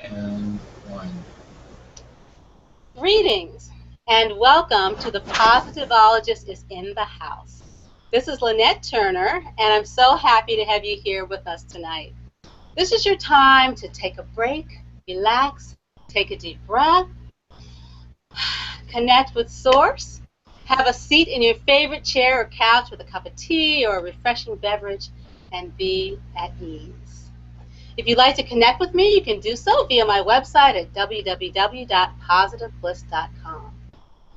And one. Greetings and welcome to the Positivologist is in the house. This is Lynette Turner, and I'm so happy to have you here with us tonight. This is your time to take a break, relax, take a deep breath, connect with Source, have a seat in your favorite chair or couch with a cup of tea or a refreshing beverage, and be at ease. If you'd like to connect with me, you can do so via my website at www.positivebliss.com.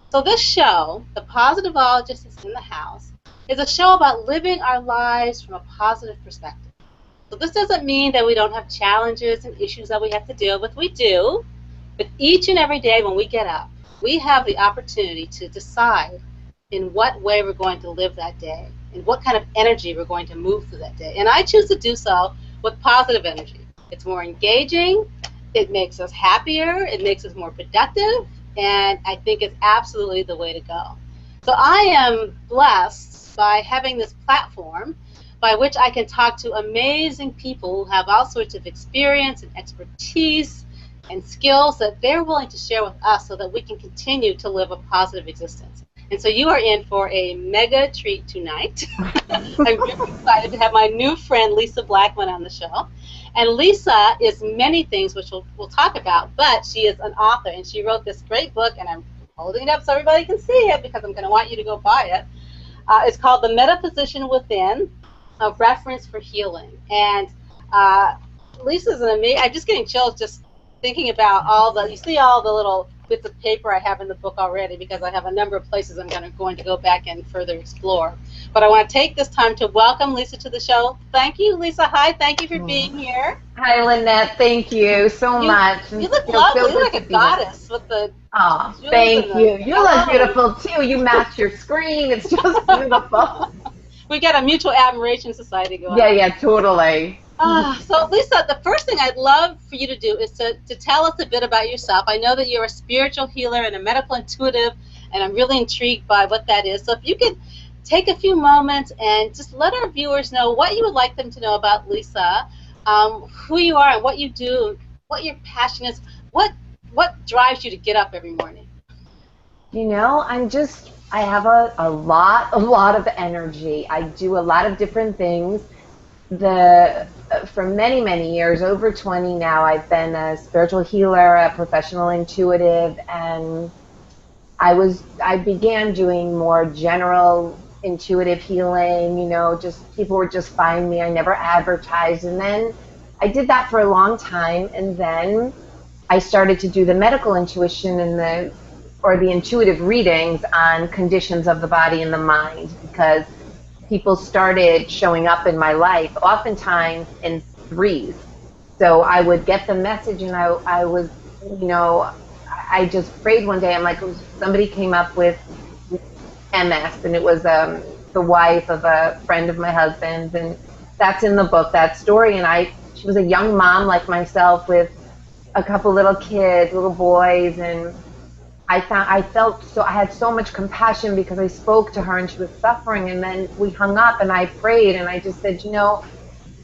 So this show, The Positivologist is in the House, is a show about living our lives from a positive perspective. So this doesn't mean that we don't have challenges and issues that we have to deal with. We do. But each and every day when we get up, we have the opportunity to decide in what way we're going to live that day and what kind of energy we're going to move through that day. And I choose to do so with positive energy. It's more engaging, it makes us happier, it makes us more productive, and I think it's absolutely the way to go. So I am blessed by having this platform by which I can talk to amazing people who have all sorts of experience and expertise and skills that they're willing to share with us so that we can continue to live a positive existence. And so you are in for a mega treat tonight. I'm very excited to have my new friend Lisa Blackman on the show. And Lisa is many things, which we'll talk about, but she is an author, and she wrote this great book, and I'm holding it up so everybody can see it because I'm going to want you to go buy it. It's called The Metaphysician Within, a reference for healing. And Lisa's an amazing, I'm just getting chills just thinking about you see all the little bits of paper I have in the book already because I have a number of places I'm going to go back and further explore. But I want to take this time to welcome Lisa to the show. Thank you, Lisa. Hi, thank you for being here. Hi, Lynette. Thank you so much. You look lovely. You look like a goddess with the... Oh, thank you. You look beautiful, too. You match your screen. It's just beautiful. We've got a mutual admiration society going on. Yeah, totally. So, Lisa, the first thing I'd love for you to do is to tell us a bit about yourself. I know that you're a spiritual healer and a medical intuitive, and I'm really intrigued by what that is. So if you could take a few moments and just let our viewers know what you would like them to know about Lisa, who you are and what you do, what your passion is, what drives you to get up every morning. You know, I have a lot of energy. I do a lot of different things. For many, many years, over 20 now, I've been a spiritual healer, a professional intuitive, and I began doing more general intuitive healing, just people would just find me. I never advertised. And then I did that for a long time, and then I started to do the medical intuition and the intuitive readings on conditions of the body and the mind, because people started showing up in my life, oftentimes in threes. So I would get the message, and I was, I just prayed one day. I'm like, somebody came up with MS, and it was the wife of a friend of my husband's, and that's in the book, that story. And she was a young mom like myself with a couple little kids, little boys, and I had so much compassion because I spoke to her and she was suffering, and then we hung up and I prayed and I just said,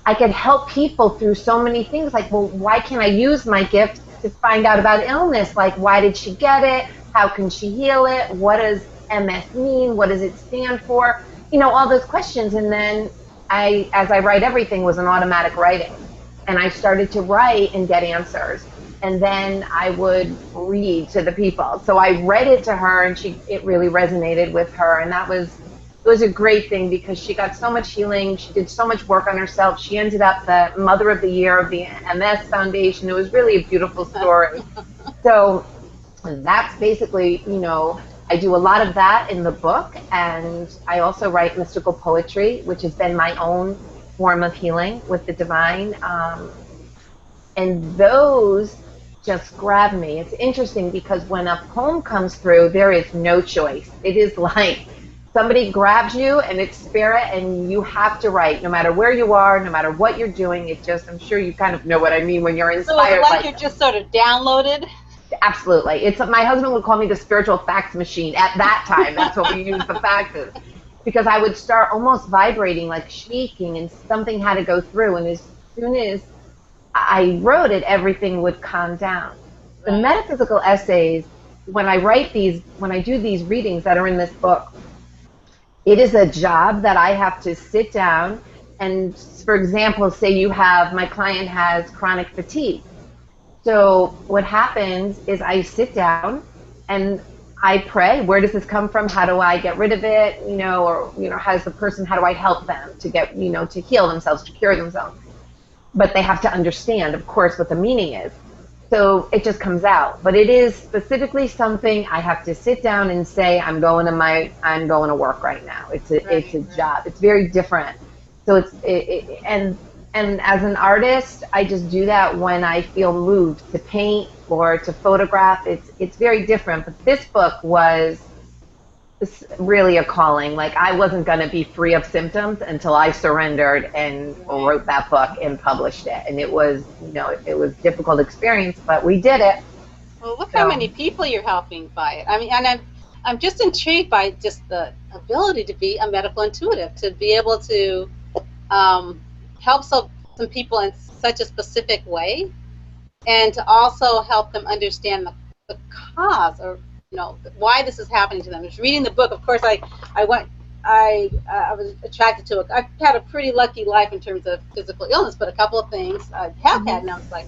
I could help people through so many things. Like, well, why can't I use my gift to find out about illness? Like, why did she get it? How can she heal it? What does MS mean? What does it stand for? All those questions. And then as I write, everything was an automatic writing. And I started to write and get answers. And then I would read to the people. So I read it to her, and it really resonated with her. And it was a great thing because she got so much healing. She did so much work on herself. She ended up the Mother of the Year of the MS Foundation. It was really a beautiful story. So that's basically, I do a lot of that in the book. And I also write mystical poetry, which has been my own form of healing with the divine. And those just grab me. It's interesting because when a poem comes through, there is no choice. It is like somebody grabs you and it's spirit, and you have to write no matter where you are, no matter what you're doing. I'm sure you kind of know what I mean when you're inspired. So it's like you're just sort of downloaded? Absolutely. My husband would call me the spiritual fax machine at that time. That's what we used the faxes. Because I would start almost vibrating, like shaking, and something had to go through. And as soon as I wrote it, everything would calm down. The Right. metaphysical essays, when I do these readings that are in this book, it is a job that I have to sit down and, for example, say my client has chronic fatigue. So what happens is I sit down and I pray, where does this come from? How do I get rid of it? How do I help them to get, to heal themselves, to cure themselves? But they have to understand, of course, what the meaning is. So it just comes out. But it is specifically something I have to sit down and say, I'm going to work right now. It's a job. It's very different. So and as an artist, I just do that when I feel moved to paint or to photograph. It's very different. But this book was really a calling. Like, I wasn't going to be free of symptoms until I surrendered and wrote that book and published it. And it was, it was a difficult experience, but we did it. Well, look how many people you're helping by it. I mean, and I'm just intrigued by just the ability to be a medical intuitive, to be able to help some people in such a specific way, and to also help them understand the cause, or why this is happening to them. Just reading the book, of course, I was attracted to it. I've had a pretty lucky life in terms of physical illness, but a couple of things I have had, and I was like,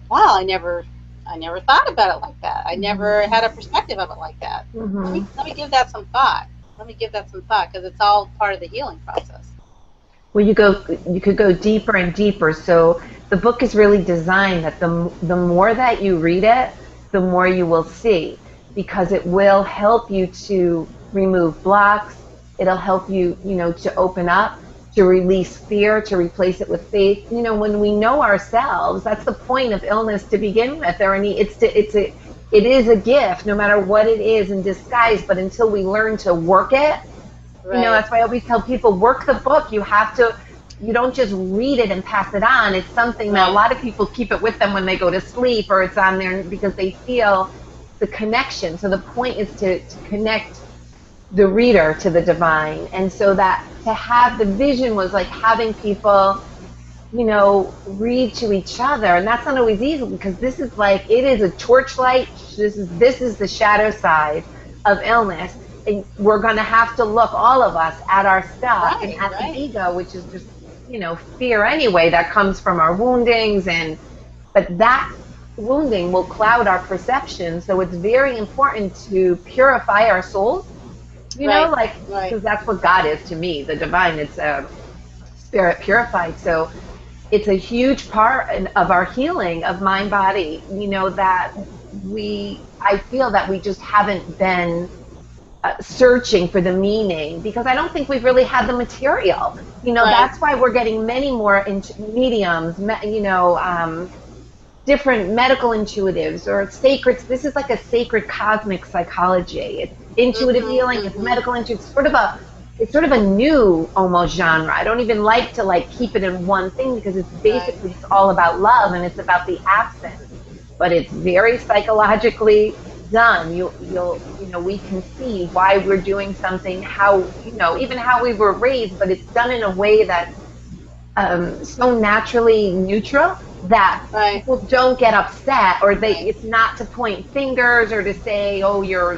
wow, I never thought about it like that. I never had a perspective of it like that. Let me give that some thought. Because it's all part of the healing process. Well, you could go deeper and deeper. So the book is really designed that the more that you read it, the more you will see, because it will help you to remove blocks. It'll help you, to open up, to release fear, to replace it with faith. When we know ourselves, that's the point of illness to begin with. It is a gift, no matter what it is in disguise. But until we learn to work it, that's why I always tell people, work the book. You don't just read it and pass it on. It's something that a lot of people keep it with them when they go to sleep, or it's on there because they feel the connection. So the point is to connect the reader to the divine. And so that to have the vision was like having people, read to each other. And that's not always easy, because this is like, it is a torchlight. This is the shadow side of illness. And we're going to have to look, all of us, at our stuff and at the ego, which is just, fear anyway, that comes from our woundings. But that wounding will cloud our perception. So it's very important to purify our souls, because that's what God is to me, the divine. It's spirit purified. So it's a huge part of our healing of mind, body, that I feel that we just haven't been searching for the meaning, because I don't think we've really had the material. That's why we're getting many more mediums, different medical intuitives, or sacred. This is like a sacred cosmic psychology. It's intuitive healing. It's medical intuitive. It's sort of a new almost genre. I don't even like to keep it in one thing, because it's basically it's all about love, and it's about the absence. But it's very psychologically done. We can see why we're doing something, how even how we were raised, but it's done in a way that's so naturally neutral that people don't get upset, or it's not to point fingers or to say, oh, you're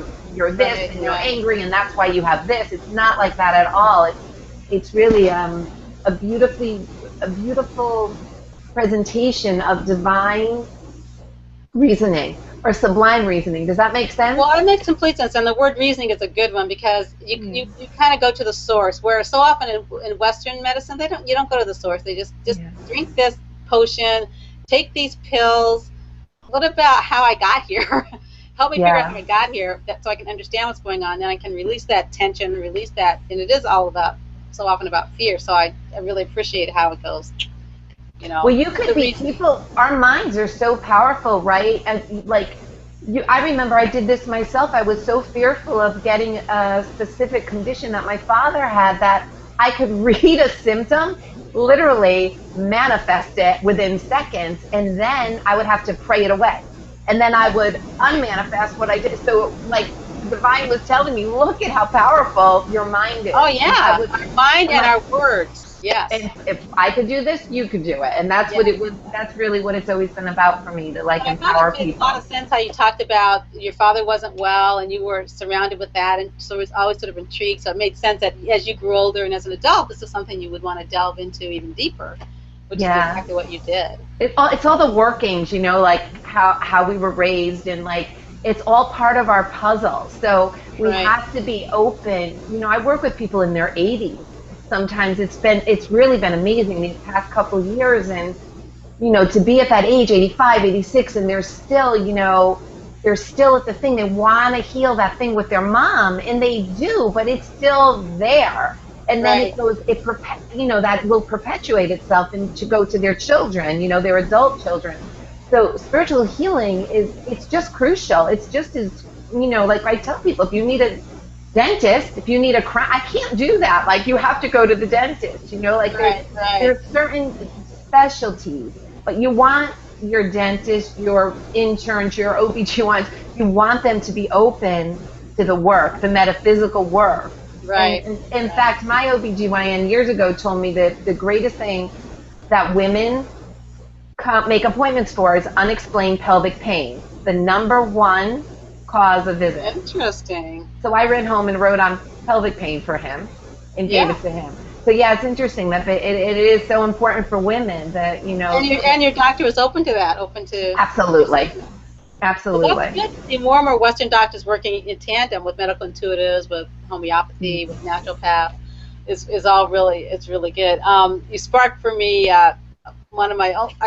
this and you're angry and that's why you have this. It's not like that at all. It's really a beautiful presentation of divine reasoning, or sublime reasoning. Does that make sense? Well, it makes complete sense, and the word reasoning is a good one, because you kind of go to the source, where so often in Western medicine you don't go to the source. They just drink this potion, take these pills. What about how I got here? Help me figure out how I got here, so I can understand what's going on. Then I can release that tension, release that, and it is all so often about fear. So I really appreciate how it goes. Well, you could be people. Our minds are so powerful, right? And I remember I did this myself. I was so fearful of getting a specific condition that my father had, that I could read a symptom, literally manifest it within seconds, and then I would have to pray it away, and then I would unmanifest what I did. So divine was telling me, look at how powerful your mind is. Oh yeah, our mind and our words. Yes. And if I could do this, you could do it. And that's what Yes. it was. That's really what it's always been about for me, to like But I thought it empower made a lot people. of sense how you talked about your father wasn't well and you were surrounded with that, and so it was always sort of intrigued. So it made sense that as you grew older and as an adult, this is something you would want to delve into even deeper, which is Yeah. exactly what you did. It's all the workings, like how we were raised, and like it's all part of our puzzle. So we Right. have to be open. I work with people in their 80s. Sometimes it's really been amazing these past couple of years, and to be at that age, 85, 86, and they're still at the thing. They want to heal that thing with their mom, and they do, but it's still there. And then Right. that will perpetuate itself and to go to their children, their adult children. So spiritual healing it's just crucial. It's just as, like I tell people, if you need a dentist, if you need a crown, I can't do that. Like, you have to go to the dentist, like Right. Right. there's certain specialties, but you want your dentist, your interns, your OB/GYNs, you want them to be open to the work, the metaphysical work. Right. And in fact, my OB/GYN years ago told me that the greatest thing that women make appointments for is unexplained pelvic pain, the number one cause of visit. Interesting. So I ran home and wrote on pelvic pain for him and gave Yeah. it to him. So yeah, it's interesting that it is so important for women that, And your doctor was open to that, open to. absolutely. Well, Absolutely. that's good to see more and more Western doctors working in tandem with medical intuitives, with homeopathy, with naturopath. Is all really, it's really good. You sparked for me I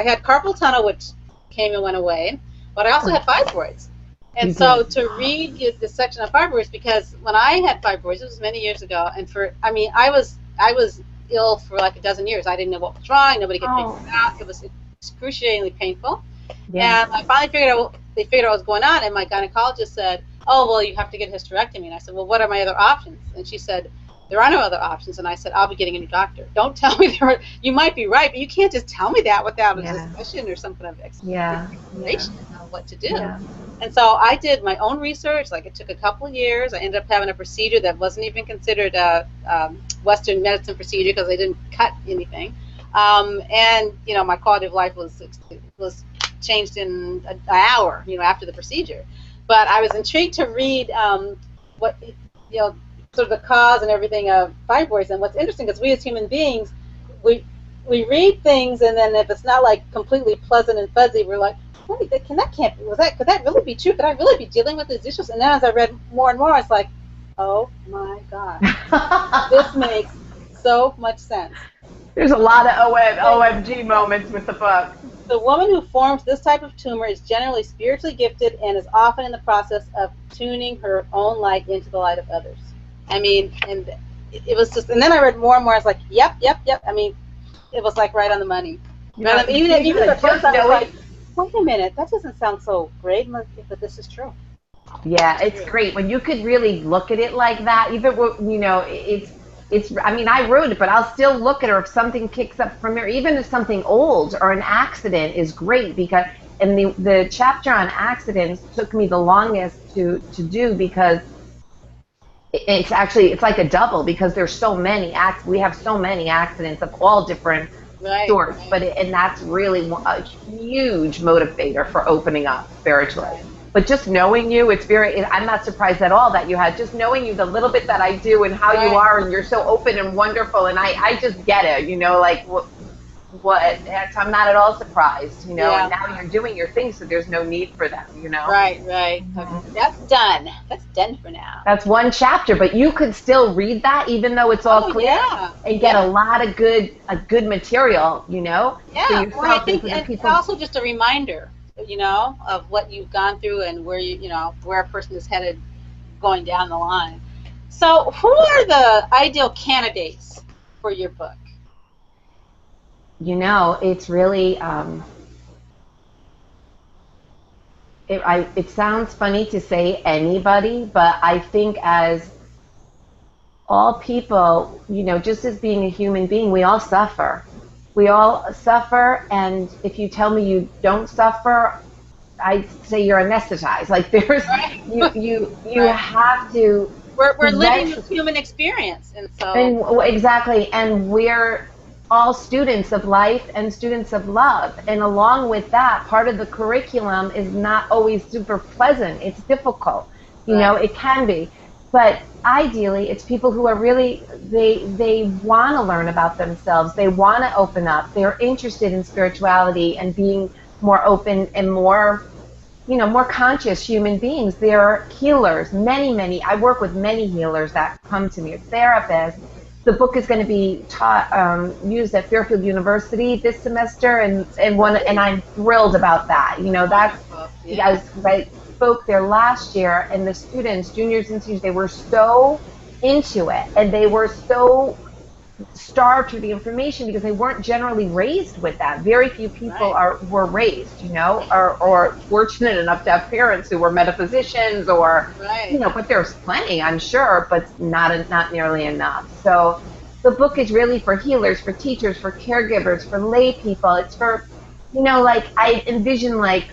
had carpal tunnel, which came and went away, but I also had fibroids. And You so did. to read this section on fibroids, because when I had fibroids, it was many years ago, and I was ill for like a dozen years. I didn't know what was wrong. Nobody could figure it out. It was excruciatingly painful. Yeah. And I finally they figured out what was going on, and my gynecologist said, "Oh, well, you have to get a hysterectomy." And I said, "Well, what are my other options?" And she said, "There are no other options." And I said, "I'll be getting a new doctor. Don't tell me you might be right, but you can't just tell me that without a discussion or some kind of explanation of what to do." Yeah. And so I did my own research. Like, it took a couple of years. I ended up having a procedure that wasn't even considered a Western medicine procedure because they didn't cut anything. And my quality of life was changed in an hour, after the procedure. But I was intrigued to read what, sort of the cause and everything of fibroids. And what's interesting is we as human beings, we read things, and then if it's not like completely pleasant and fuzzy, we're like, wait, could that really be true? Could I really be dealing with these issues? And then as I read more and more, it's like, oh my God, this makes so much sense. There's a lot of OMG moments with the book. The woman who forms this type of tumor is generally spiritually gifted and is often in the process of tuning her own light into the light of others. I mean, and it was just, and then I read more and more. I was like, yep. I mean, it was like right on the money. Even the first time, I was like, wait a minute, that doesn't sound so great, but this is true. Yeah, it's great when you could really look at it like that. Even I mean, I wrote it, but I'll still look at her if something kicks up from her. Even if something old or an accident is great, because and the chapter on accidents took me the longest to do, because it's like a double, because there's so many we have so many accidents of all different sorts. Right. And that's really a huge motivator for opening up spiritually. But just knowing you, I'm not surprised at all that you had, just knowing you, the little bit that I do, and how you are, and you're so open and wonderful, and I just get it, like I'm not at all surprised, and now you're doing your thing, so there's no need for them, Right. Mm-hmm. That's done for now. That's one chapter, but you could still read that even though it's all clear, and get a lot of good material, Yeah, well, I think, and also just a reminder, of what you've gone through and where where a person is headed going down the line. So who are the ideal candidates for your book? It's really, it sounds funny to say anybody, but I think as all people, just as being a human being, we all suffer. We all suffer, and if you tell me you don't suffer, I say you're anesthetized. Like, there's, you have to. We're living this human experience, and so. And exactly, and all students of life and students of love. And along with that, part of the curriculum is not always super pleasant. It's difficult. You know, it can be. But ideally, it's people who are really, they want to learn about themselves. They want to open up. They're interested in spirituality and being more open and more, you know, more conscious human beings. They're healers. Many, I work with many healers that come to me as therapists. The book is going to be taught, used at Fairfield University this semester, and I'm thrilled about that. You know, that's because I spoke there last year, and the students, juniors and seniors, they were so into it, and they were so starved for the information because they weren't generally raised with that. Very few people were raised, you know, or fortunate enough to have parents who were metaphysicians, or you know, but there's plenty, I'm sure, but not nearly enough. So the book is really for healers, for teachers, for caregivers, for lay people. It's for, you know, like I envision, like,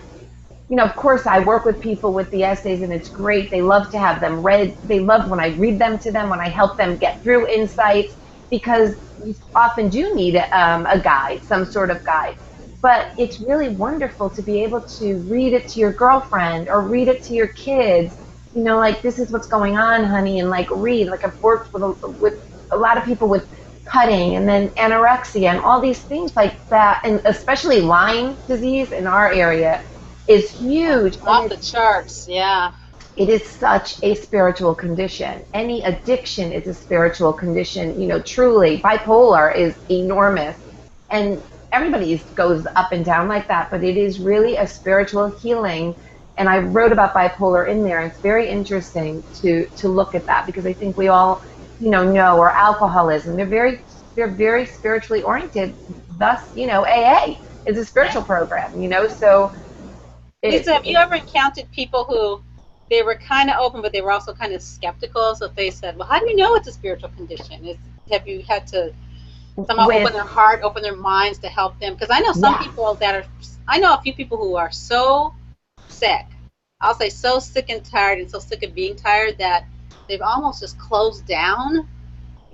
you know, of course I work with people with the essays, and it's great. They love to have them read. They love when I read them to them, when I help them get through insights, because you often do need a guide, some sort of guide. But it's really wonderful to be able to read it to your girlfriend or read it to your kids. You know, like, this is what's going on, honey, and like read. Like, I've worked with a lot of people with cutting and then anorexia and all these things like that, and especially Lyme disease in our area is huge. Off the charts, yeah. It is such a spiritual condition. Any addiction is a spiritual condition. You know, truly, bipolar is enormous. And everybody goes up and down like that, but it is really a spiritual healing. And I wrote about bipolar in there. It's very interesting to look at that, because I think we all, you know, or alcoholism. They're very spiritually oriented. Thus, you know, AA is a spiritual program, you know, so. Lisa, have you ever encountered people who, they were kind of open, but they were also kind of skeptical? So if they said, well, how do you know it's a spiritual condition? Have you had to somehow open their heart, open their minds to help them? Because I know some people I know a few people who are so sick, I'll say so sick and tired and so sick of being tired, that they've almost just closed down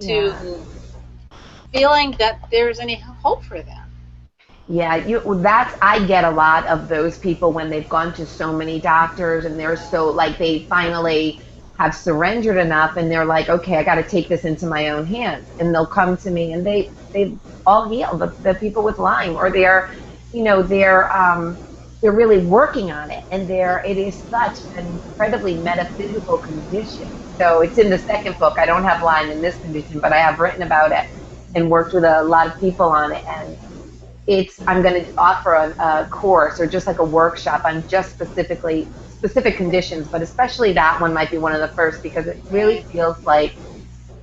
to feeling that there's any hope for them. Yeah, I get a lot of those people when they've gone to so many doctors, and they're so, like, they finally have surrendered enough, and they're like, okay, I got to take this into my own hands. And they'll come to me, and they all heal, the people with Lyme, or they're, you know, they're really working on it, and it is such an incredibly metaphysical condition. So it's in the second book. I don't have Lyme in this condition, but I have written about it and worked with a lot of people on it, and I'm going to offer a course or just like a workshop on just specific conditions, but especially that one might be one of the first, because it really feels like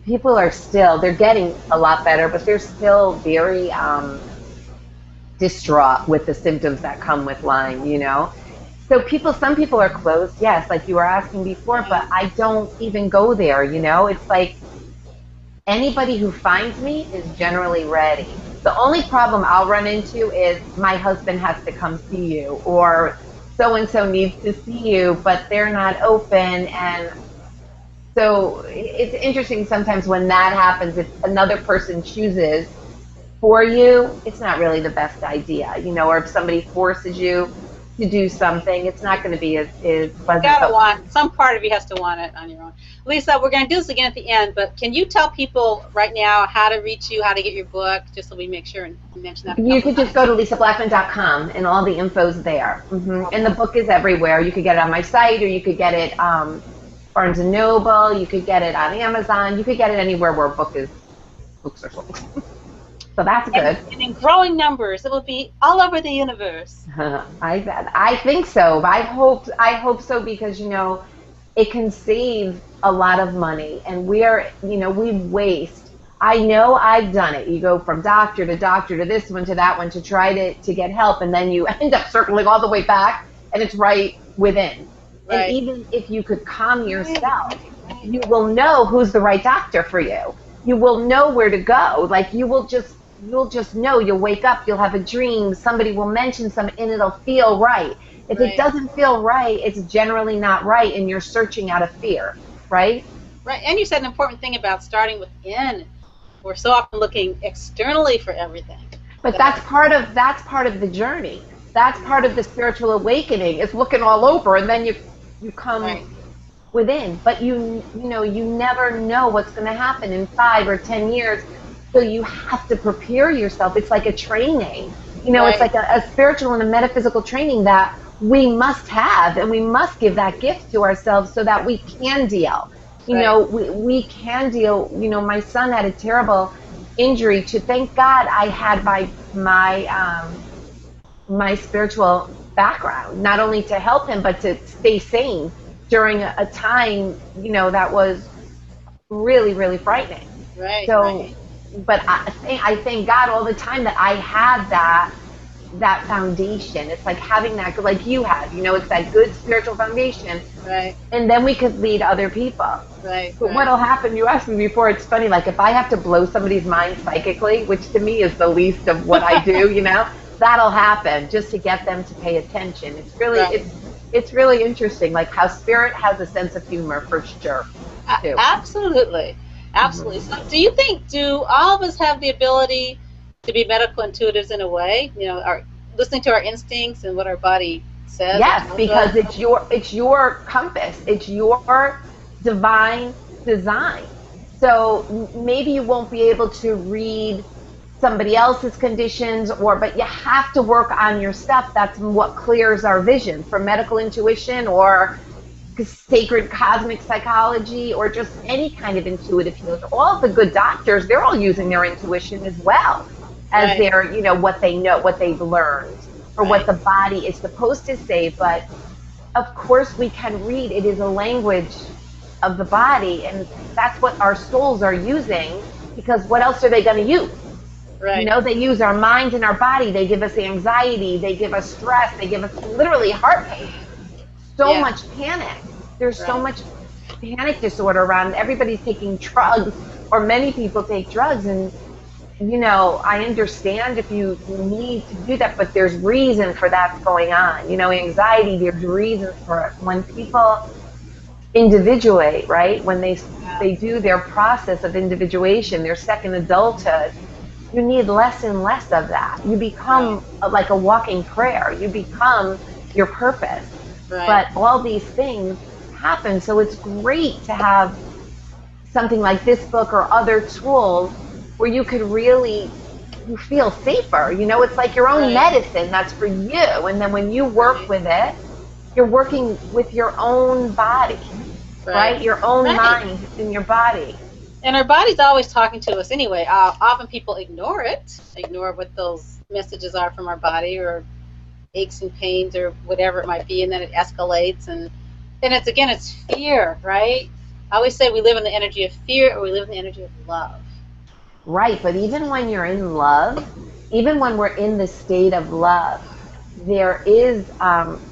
people are still, they're getting a lot better, but they're still very distraught with the symptoms that come with Lyme, you know? So some people are closed, yes, like you were asking before, but I don't even go there, you know? It's like anybody who finds me is generally ready. The only problem I'll run into is my husband has to come see you, or so-and-so needs to see you, but they're not open. And so it's interesting sometimes when that happens, if another person chooses for you, it's not really the best idea, you know, or if somebody forces you to do something, it's not going to be as pleasant. Some part of you has to want it on your own. Lisa, we're going to do this again at the end, but can you tell people right now how to reach you, how to get your book, just so we make sure and mention that? You could just go to lisablackman.com, and all the info's there. And the book is everywhere. You could get it on my site, or you could get it Barnes & Noble, you could get it on Amazon, you could get it anywhere where books are sold. So that's good. And in growing numbers, it will be all over the universe. I think so. I hope so, because, you know, it can save a lot of money, and we waste. I know I've done it. You go from doctor to this one to that one to try to get help, and then you end up circling all the way back, and it's right within. Right. And even if you could calm yourself, you will know who's the right doctor for you. You will know where to go. Like, you'll just know. You'll wake up, you'll have a dream, somebody will mention something, and it'll feel right. If it doesn't feel right, it's generally not right, and you're searching out of fear, right? Right, and you said an important thing about starting within. We're so often looking externally for everything. But that's part of the journey. That's part of the spiritual awakening. Is looking all over, and then you come right. within. But you never know what's going to happen in 5 or 10 years. So you have to prepare yourself. It's like a training. It's like a spiritual and a metaphysical training that we must have, and we must give that gift to ourselves so that we can deal. We can deal. My son had a terrible injury. To thank God I had my spiritual background, not only to help him, but to stay sane during a time, that was really, really frightening. Right. So, right. But I thank God all the time that I had that foundation. It's like having that, like you had, it's that good spiritual foundation. Right. And then we could lead other people. Right. But what'll happen, you asked me before, it's funny, like if I have to blow somebody's mind psychically, which to me is the least of what I do, that'll happen just to get them to pay attention. It's really, it's really interesting, like how spirit has a sense of humor for sure, too. Absolutely. Absolutely. So do all of us have the ability to be medical intuitives in a way, listening to our instincts and what our body says? Yes, because it's your compass. It's your divine design. So maybe you won't be able to read somebody else's conditions, but you have to work on your stuff. That's what clears our vision for medical intuition or sacred cosmic psychology or just any kind of intuitive healers. All the good doctors, they're all using their intuition as well as their, what they know, what they've learned, or what the body is supposed to say. But of course we can read. It is a language of the body, and that's what our souls are using, because what else are they going to use? Right. They use our mind and our body. They give us anxiety. They give us stress. They give us literally heart pain. So much panic. There's so much panic disorder around. Everybody's taking drugs, or many people take drugs, and I understand if you need to do that, but there's reason for that's going on. Anxiety, there's reasons for it. When people individuate, right? When they do their process of individuation, their second adulthood, you need less and less of that. You become like a walking prayer. You become your purpose. Right. But all these things happen, so it's great to have something like this book or other tools where you could really feel safer. It's like your own medicine that's for you. And then when you work with it, you're working with your own body, right? Your own mind and your body. And our body's always talking to us anyway. Often people ignore what those messages are from our body, or aches and pains or whatever it might be, and then it escalates, and it's fear, right? I always say we live in the energy of fear, or we live in the energy of love. Right, but even when you're in love, even when we're in the state of love, there is,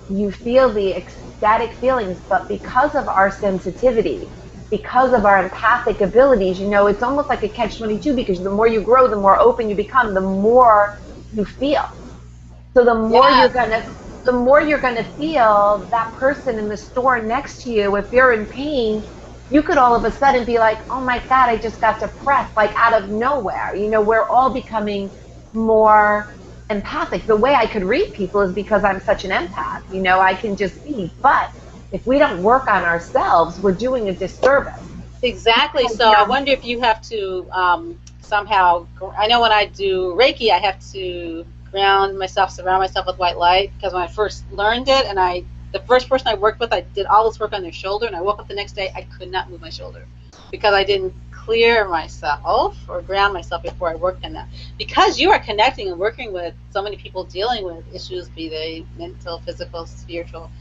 you feel the ecstatic feelings, but because of our sensitivity, because of our empathic abilities, it's almost like a catch-22, because the more you grow, the more open you become, the more you feel. So the more you're gonna feel that person in the store next to you, if they're in pain, you could all of a sudden be like, oh my God, I just got depressed, like out of nowhere. We're all becoming more empathic. The way I could read people is because I'm such an empath. I can just see. But if we don't work on ourselves, we're doing a disservice. Exactly. So I wonder if you have to somehow, I know when I do Reiki, I have to ground myself, surround myself with white light, because when I first learned it, and the first person I worked with, I did all this work on their shoulder, and I woke up the next day, I could not move my shoulder because I didn't clear myself or ground myself before I worked on that. Because you are connecting and working with so many people dealing with issues, be they mental, physical, spiritual,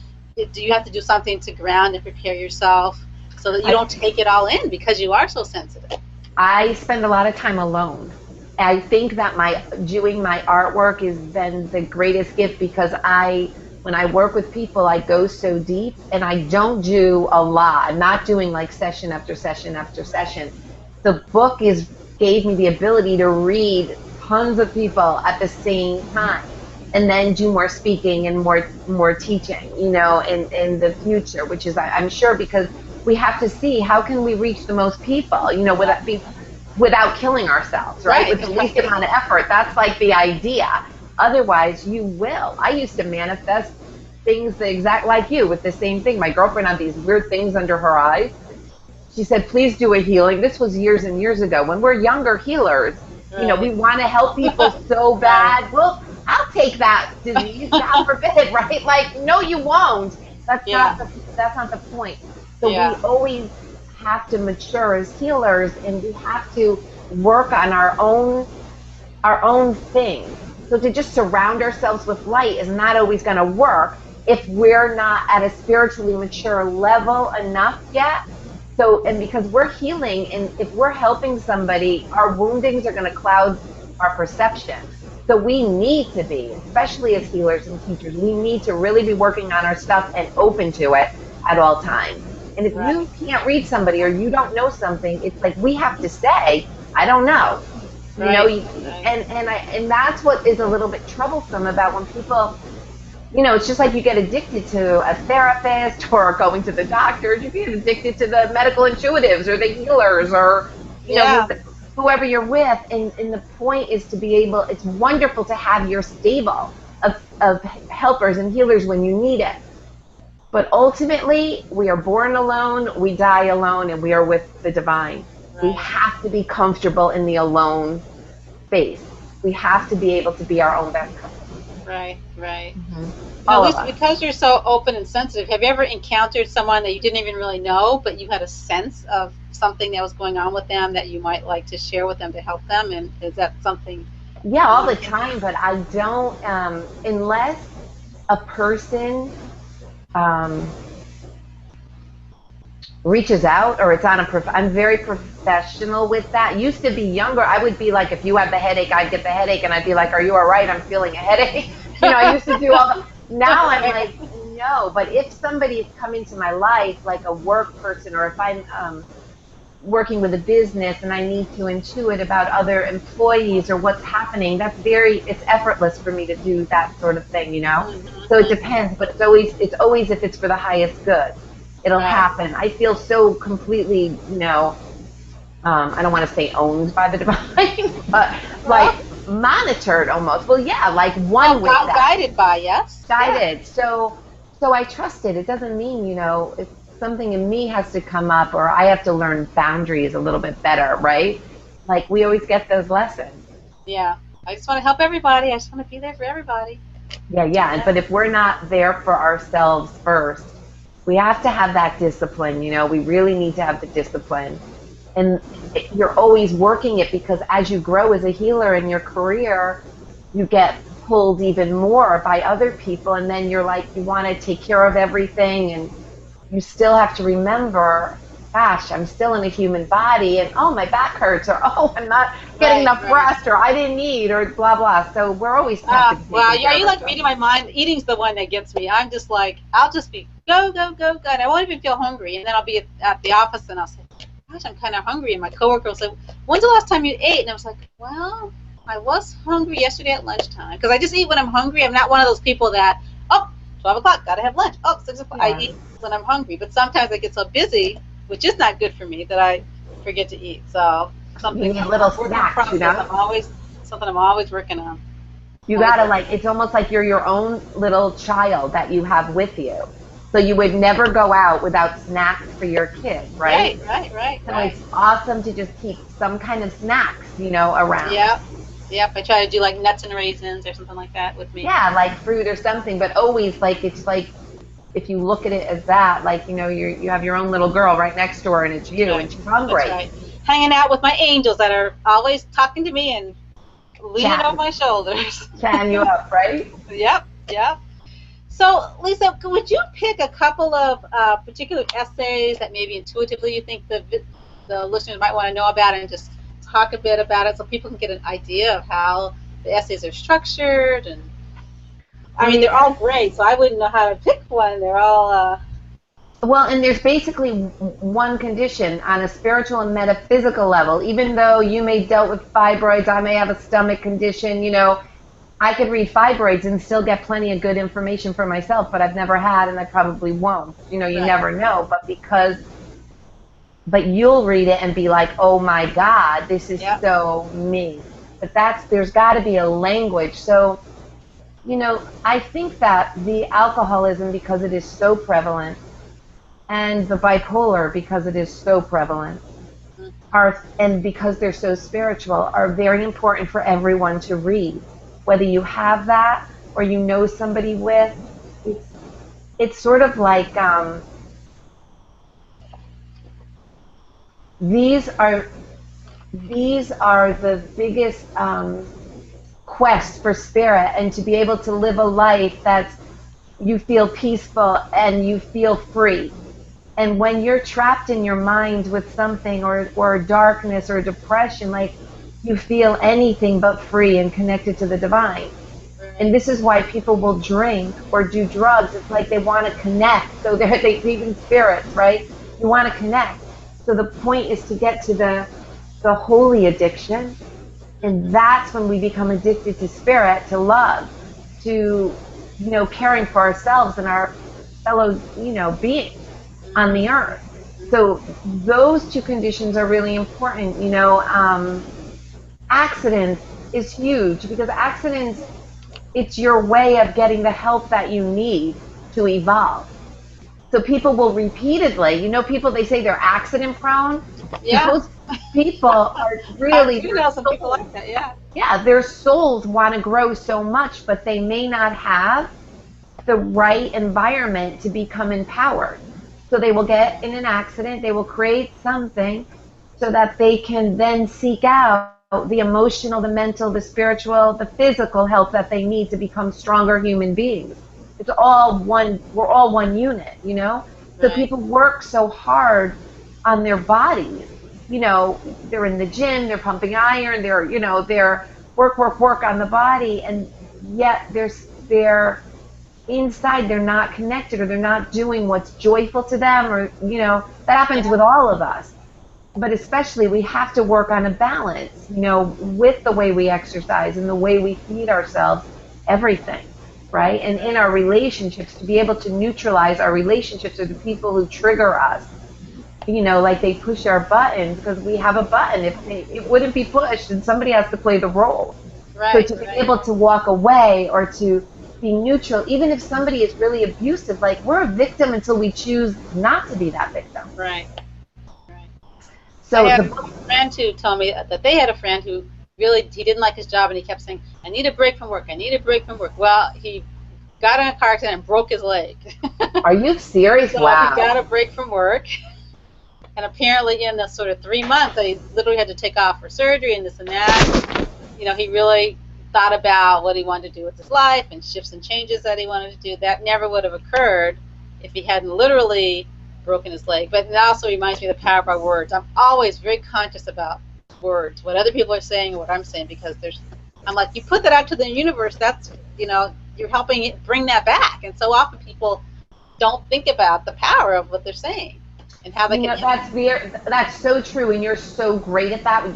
do you have to do something to ground and prepare yourself so that you don't take it all in because you are so sensitive? I spend a lot of time alone. I think that doing my artwork has been the greatest gift, because when I work with people, I go so deep, and I don't do a lot. I'm not doing like session after session after session. The book gave me the ability to read tons of people at the same time, and then do more speaking and more teaching, in the future, which is, I'm sure, because we have to see how can we reach the most people, without killing ourselves, right? With the least amount of effort. That's like the idea. Otherwise, you will. I used to manifest things the exact like you with the same thing. My girlfriend had these weird things under her eyes. She said, please do a healing. This was years and years ago. When we're younger healers, you know, we want to help people so bad. Well, I'll take that disease, God forbid, right? Like, no, you won't. That's not the point. So we always have to mature as healers, and we have to work on our own thing. So to just surround ourselves with light is not always going to work if we're not at a spiritually mature level enough yet. So, and because we're healing, and if we're helping somebody, our woundings are going to cloud our perception. So we need to be, especially as healers and teachers, we need to really be working on our stuff and open to it at all times. And if you can't read somebody or you don't know something, it's like we have to say, I don't know. You know, and that's what is a little bit troublesome about when people, you know, it's just like you get addicted to a therapist or going to the doctor. You get addicted to the medical intuitives or the healers or, you know, whoever you're with. And the point is to be able, it's wonderful to have your stable of helpers and healers when you need it. But ultimately, we are born alone, we die alone, and we are with the divine. Right. We have to be comfortable in the alone space. We have to be able to be our own best company. Right, right. Now, Lisa, because you're so open and sensitive, have you ever encountered someone that you didn't even really know, but you had a sense of something that was going on with them that you might like to share with them to help them? And is that something? Yeah, all the time, but I don't, unless a person reaches out or it's on I'm very professional with that. Used to be younger, I would be like, if you have the headache, I'd get the headache, and I'd be like, are you all right? I'm feeling a headache. You know, I used to do all the, now I'm like, no. But if somebody is coming to my life, like a work person, or if I'm working with a business and I need to intuit about other employees or what's happening, it's effortless for me to do that sort of thing, you know? So it depends, but it's always if it's for the highest good, it'll happen. I feel so completely, you know, I don't want to say owned by the divine, but like monitored almost. Well, yeah, like one with that. Guided by, yes. Guided. Yeah. So I trust it. It doesn't mean, you know, if something in me has to come up or I have to learn boundaries a little bit better, right? Like we always get those lessons. Yeah. I just want to help everybody. I just want to be there for everybody. Yeah. But if we're not there for ourselves first, we have to have that discipline, you know, we really need to have the discipline. And you're always working it because as you grow as a healer in your career, you get pulled even more by other people. And then you're like, you want to take care of everything. And you still have to remember, gosh, I'm still in a human body. And, oh, my back hurts. Or, oh, I'm not getting enough rest. Or I didn't eat. Or blah, blah. So we're always talking. Wow, are you like reading my mind? Eating's the one that gets me. I'm just like, I'll just be go, go, go, go. And I won't even feel hungry. And then I'll be at the office and I'll say, gosh, I'm kind of hungry. And my coworker will say, when's the last time you ate? And I was like, well, I was hungry yesterday at lunchtime. Because I just eat when I'm hungry. I'm not one of those people that, 12 o'clock, got to have lunch. 6 o'clock, I eat when I'm hungry. But sometimes I get so busy, which is not good for me, that I forget to eat. So something, you need a little snack, you know? Something I'm always working on. You got to it's almost like you're your own little child that you have with you. So you would never go out without snacks for your kid, right? Right. So it's awesome to just keep some kind of snacks, you know, around. Yep. I try to do like nuts and raisins or something like that with me. Yeah, like fruit or something, but always like it's like if you look at it as that, like, you know, you have your own little girl right next door and it's you and she's hungry. That's right. Hanging out with my angels that are always talking to me and leaning on my shoulders. Chatting you up, right? Yep. So, Lisa, would you pick a couple of particular essays that maybe intuitively you think the listeners might want to know about and just talk a bit about it so people can get an idea of how the essays are structured? And I mean, they're all great, so I wouldn't know how to pick one. They're all... Well, and there's basically one condition on a spiritual and metaphysical level. Even though you may dealt with fibroids, I may have a stomach condition, you know, I could read fibroids and still get plenty of good information for myself, but I've never had and I probably won't. You know, you never know. But because but you'll read it and be like, oh my God, this is Yep. so me. But there's got to be a language. So, I think that the alcoholism, because it is so prevalent, and the bipolar, because it is so prevalent, and because they're so spiritual, are very important for everyone to read. Whether you have that or you know somebody with, it's sort of like these are the biggest quest for spirit, and to be able to live a life that's you feel peaceful and you feel free. And when you're trapped in your mind with something or darkness or depression, like, you feel anything but free and connected to the divine. And this is why people will drink or do drugs. It's like they want to connect. So they even spirits, right? You want to connect. So the point is to get to the holy addiction. And that's when we become addicted to spirit, to love, to, caring for ourselves and our fellow, beings on the earth. So those two conditions are really important. Accidents is huge, because accidents, it's your way of getting the help that you need to evolve. So people will repeatedly, people, they say they're accident prone. Yeah. Those people are really, I do know some people like that, yeah. Yeah, their souls want to grow so much, but they may not have the right environment to become empowered. So they will get in an accident, they will create something so that they can then seek out the emotional, the mental, the spiritual, the physical help that they need to become stronger human beings. It's all one, we're all one unit, So Right. people work so hard on their bodies. They're in the gym, they're pumping iron, they're work on the body, and yet they're inside, they're not connected, or they're not doing what's joyful to them, or that happens with all of us. But especially, we have to work on a balance, with the way we exercise and the way we feed ourselves, everything, right? And in our relationships, to be able to neutralize our relationships with the people who trigger us, like they push our buttons, because we have a button. If it wouldn't be pushed, and somebody has to play the role. Right, so to be able to walk away, or to be neutral, even if somebody is really abusive, like, we're a victim until we choose not to be that victim. Right. So I had a friend who told me that they had a friend who he didn't like his job, and he kept saying, I need a break from work, I need a break from work. Well, he got in a car accident and broke his leg. Are you serious? So Wow. he got a break from work. And apparently in the sort of 3 months, they literally had to take off for surgery and this and that. He really thought about what he wanted to do with his life and shifts and changes that he wanted to do. That never would have occurred if he hadn't literally broken his leg. But it also reminds me of the power of our words. I'm always very conscious about words, what other people are saying and what I'm saying, because I'm like, you put that out to the universe, that's, you're helping it bring that back. And so often people don't think about the power of what they're saying. And how they can that's so true, and you're so great at that.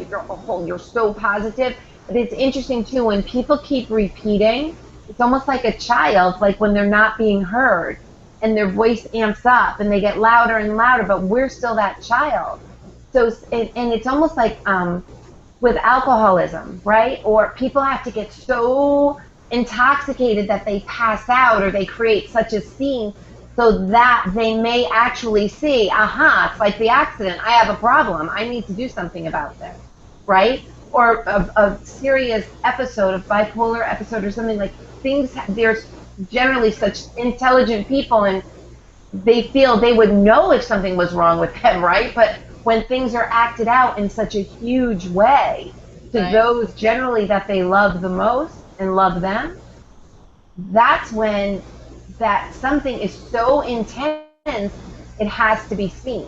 You're so positive. But it's interesting too, when people keep repeating, it's almost like a child, like when they're not being heard, and their voice amps up and they get louder and louder, but we're still that child. So, and it's almost like with alcoholism, right? Or people have to get so intoxicated that they pass out, or they create such a scene, so that they may actually see, it's like the accident, I have a problem, I need to do something about this, right? Or a serious episode, of bipolar episode or something, like there's generally such intelligent people, and they feel they would know if something was wrong with them, right? But when things are acted out in such a huge way to those generally that they love the most and love them, that's when that something is so intense, it has to be seen.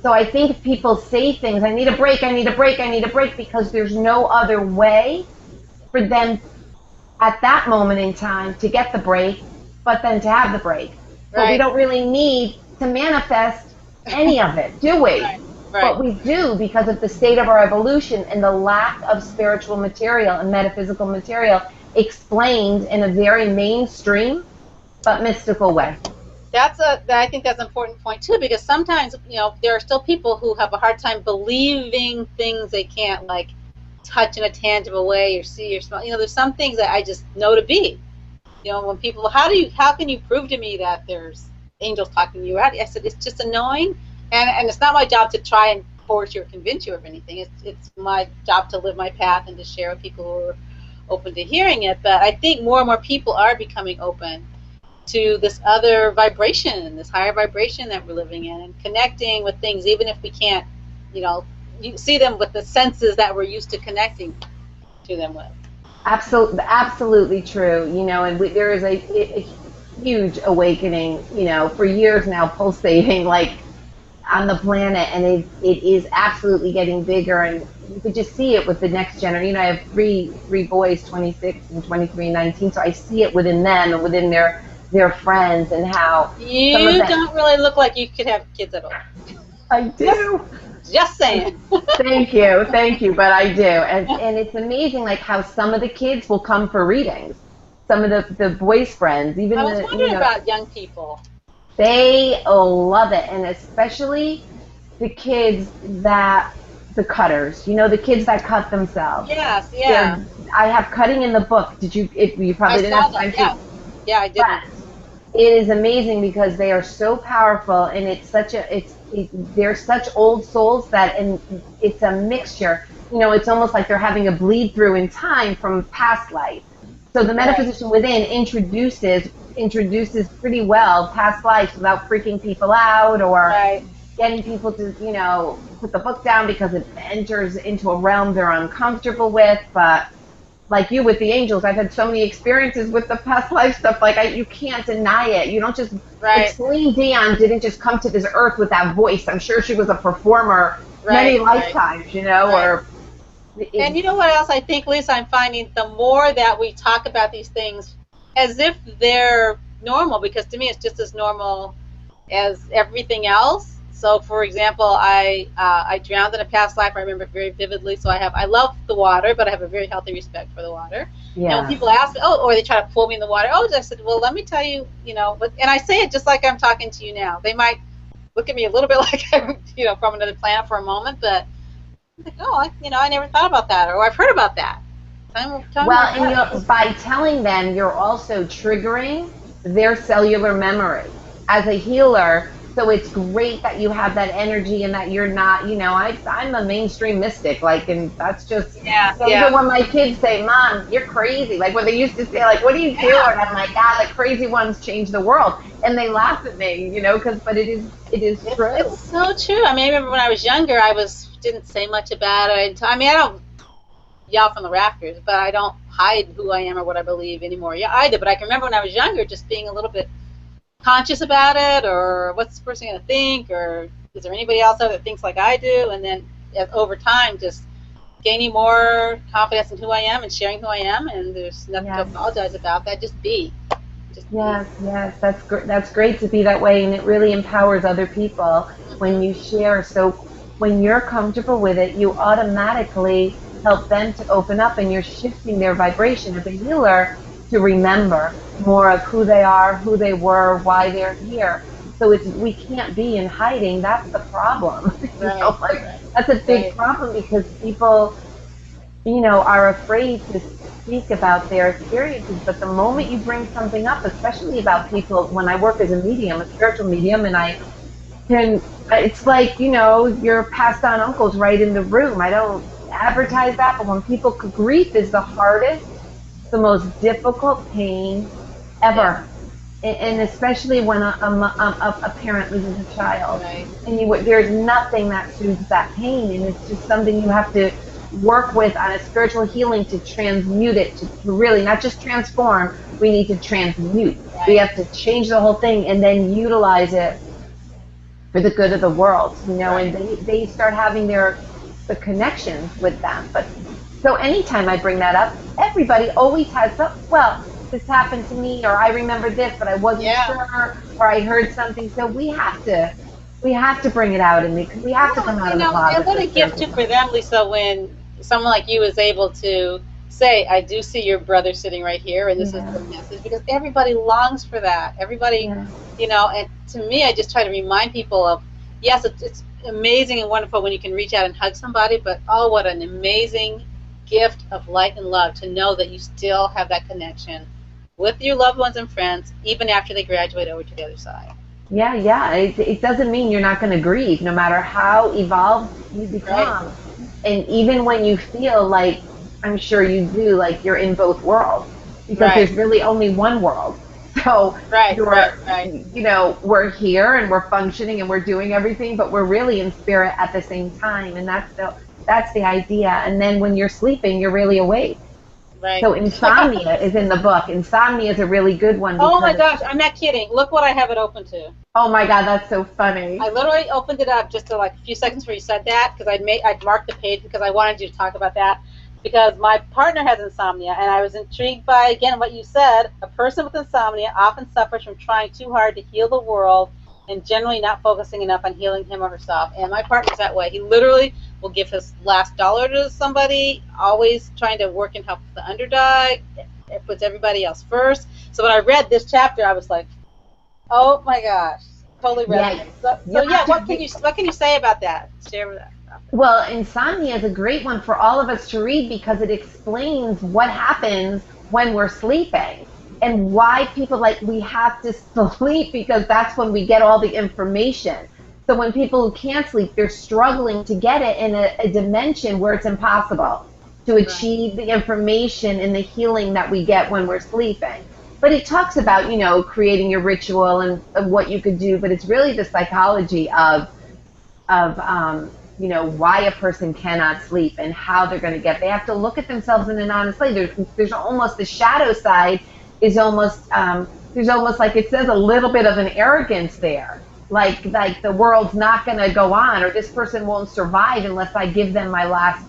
So I think people say things, I need a break, I need a break, I need a break, because there's no other way for them at that moment in time to get the break, but then to have the break. But we don't really need to manifest any of it, do we? Right. But we do, because of the state of our evolution and the lack of spiritual material and metaphysical material explained in a very mainstream but mystical way. I think that's an important point too, because sometimes, there are still people who have a hard time believing things they can't like touch in a tangible way or see or smell. There's some things that I just know to be. When people, how can you prove to me that there's angels talking to you out? I said, it's just annoying, and it's not my job to try and force you or convince you of anything. It's my job to live my path and to share with people who are open to hearing it. But I think more and more people are becoming open to this other vibration, this higher vibration that we're living in, and connecting with things, even if we can't, you see them with the senses that we're used to connecting to them with. Absolutely true. And there is a huge awakening, for years now, pulsating like on the planet, and it is absolutely getting bigger, and you could just see it with the next generation. I have three boys, 26 and 23 and 19, so I see it within them and within their friends, and how you don't really look like you could have kids at all. I do. Just saying. Thank you, but I do, and it's amazing, like how some of the kids will come for readings, some of the boys' friends, even I was wondering about young people. They love it, and especially the kids the cutters, the kids that cut themselves. Yes, yeah. I have cutting in the book. Did you? You probably didn't have time to. Yeah, I didn't. But it is amazing because they are so powerful, and they're such old souls and it's a mixture. It's almost like they're having a bleed through in time from past life. So the Metaphysician Within introduces pretty well past lives without freaking people out or getting people to, put the book down because it enters into a realm they're uncomfortable with. But like you with the angels, I've had so many experiences with the past life stuff. Like you can't deny it. You don't just like Celine Dion didn't just come to this earth with that voice. I'm sure she was a performer many lifetimes, or. And you know what else I think, Lisa? I'm finding the more that we talk about these things as if they're normal, because to me it's just as normal as everything else. So, for example, I drowned in a past life. I remember it very vividly. So I love the water, but I have a very healthy respect for the water. Yeah. And when people ask me, or they try to pull me in the water, I said, well, let me tell you, and I say it just like I'm talking to you now. They might look at me a little bit like I'm, from another planet for a moment, but I'm like, I never thought about that, or I've heard about that. By telling them, you're also triggering their cellular memory as a healer. So it's great that you have that energy and that you're not, I'm a mainstream mystic, and that's just, even when my kids say, Mom, you're crazy, like when they used to say, like, what do you do? And I'm like, the crazy ones change the world. And they laugh at me, but it is true. It's so true. I remember when I was younger, didn't say much about it. I don't yell from the rafters, but I don't hide who I am or what I believe anymore either. But I can remember when I was younger, just being a little bit conscious about it, or what's the person going to think, or is there anybody else there that thinks like I do? And then over time, just gaining more confidence in who I am and sharing who I am, and there's nothing to apologize about. That just be. Yes, that's great to be that way, and it really empowers other people when you share. So when you're comfortable with it, you automatically help them to open up, and you're shifting their vibration as a healer to remember more of who they are, who they were, why they're here. So we can't be in hiding. That's the problem. That's a big problem, because people, are afraid to speak about their experiences. But the moment you bring something up, especially about people, when I work as a medium, a spiritual medium, and it's like, your passed on uncles right in the room. I don't advertise that, but when people, grief is the hardest, the most difficult pain ever, and especially when a parent loses a child, and there's nothing that soothes that pain, and it's just something you have to work with on a spiritual healing to transmute it, to really not just transform. We need to transmute. We have to change the whole thing and then utilize it for the good of the world, and they start having the connections with them. But so anytime I bring that up, everybody always has this happened to me, or I remember this, but I wasn't sure, or I heard something. So we have to bring it out, and we have to come out of the closet. And what a gift for them, Lisa, when someone like you is able to say, I do see your brother sitting right here, and this is Yeah. the message, because everybody longs for that. Everybody, Yeah. and to me, I just try to remind people of, yes, it's amazing and wonderful when you can reach out and hug somebody, but oh, what an amazing gift of light and love to know that you still have that connection with your loved ones and friends, even after they graduate over to the other side. Yeah, yeah. It doesn't mean you're not going to grieve, no matter how evolved you Right, become. And even when you feel like, I'm sure you do, like you're in both worlds, because right, there's really only one world. So right, right, you're, right, we're here and we're functioning and we're doing everything, but we're really in spirit at the same time. And that's the idea. And then when you're sleeping, you're really awake. right. So insomnia is in the book. Insomnia is a really good one Oh my because, gosh, I'm not kidding. Look what I have it open to. oh my God, that's so funny. I literally opened it up just to like a few seconds before you said that, because I'd marked the page because I wanted you to talk about that, because my partner has insomnia, and I was intrigued by, again, what you said. A person with insomnia often suffers from trying too hard to heal the world and generally not focusing enough on healing him or herself. And my partner's that way. He literally will give his last dollar to somebody, always trying to work and help the underdog. It puts everybody else first. So when I read this chapter, I was like, oh my gosh, totally Yeah, resonates. So you yeah, have to what can you say about that? Share with that. Well, Insomnia is a great one for all of us to read because it explains what happens when we're sleeping and why people we have to sleep because that's when we get all the information. So when people who can't sleep, they're struggling to get it in a dimension where it's impossible to Right. achieve the information and the healing that we get when we're sleeping. But it talks about, creating your ritual and what you could do, but it's really the psychology of why a person cannot sleep and how they're going to they have to look at themselves in an honest way. There's almost the shadow side is almost there's almost like it says a little bit of an arrogance there, like the world's not going to go on, or this person won't survive unless I give them my last